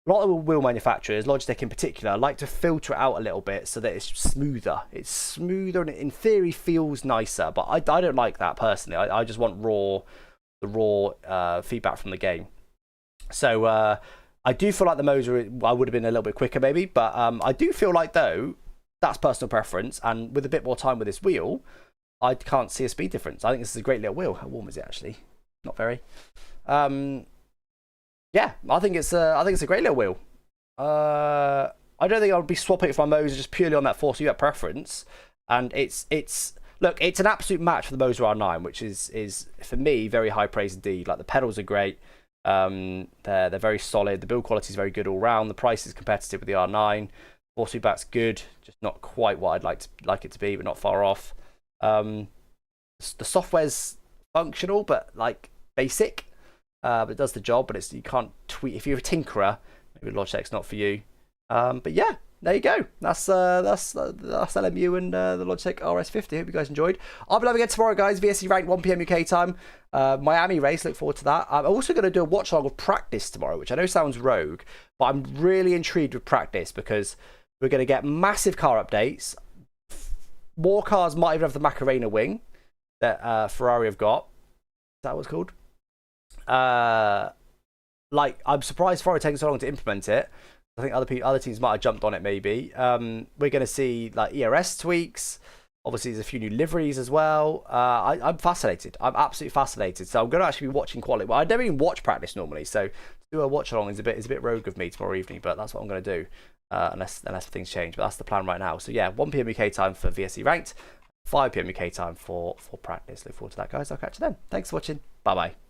A: A lot of wheel manufacturers, Logitech in particular, like to filter it out a little bit so that it's smoother. It's smoother and it, in theory, feels nicer. But I don't like that, personally. I just want the raw feedback from the game. So I do feel like the Moser, I would have been a little bit quicker maybe, but I do feel like, though, that's personal preference, and with a bit more time with this wheel, I can't see a speed difference. I think this is a great little wheel. How warm is it, actually? Not very. Yeah, I think it's a great little wheel. I don't think I would be swapping it for my Moser just purely on that force UP preference, and look, it's an absolute match for the Moser R9, which is for me very high praise indeed. Like, the pedals are great. They're very solid. The build quality is very good all round. The price is competitive with the R9. Force feedback's good, just not quite what I'd like it to be, but not far off. The software's functional, but like basic. but it does the job. But you can't tweak if you're a tinkerer. Maybe Logitech's not for you. But yeah, there you go. That's LMU and the Logitech RS50. Hope you guys enjoyed. I'll be live again tomorrow, guys. VSC ranked 1 p.m. UK time. Miami race. Look forward to that. I'm also going to do a watch along of practice tomorrow, which I know sounds rogue, but I'm really intrigued with practice because we're going to get massive car updates. More cars might even have the Macarena wing that Ferrari have got. Is that what it's called? Like, I'm surprised Ferrari taking so long to implement it. I think other teams might have jumped on it maybe. We're going to see like ERS tweaks. Obviously, there's a few new liveries as well. I'm fascinated. I'm absolutely fascinated. So I'm going to actually be watching quality. Well, I don't even watch practice normally, so to do a watch along is a bit rogue of me tomorrow evening. But that's what I'm going to do, unless things change. But that's the plan right now. So yeah, 1 p.m. UK time for VSC ranked, 5 p.m. UK time for practice. Look forward to that, guys. I'll catch you then. Thanks for watching. Bye bye.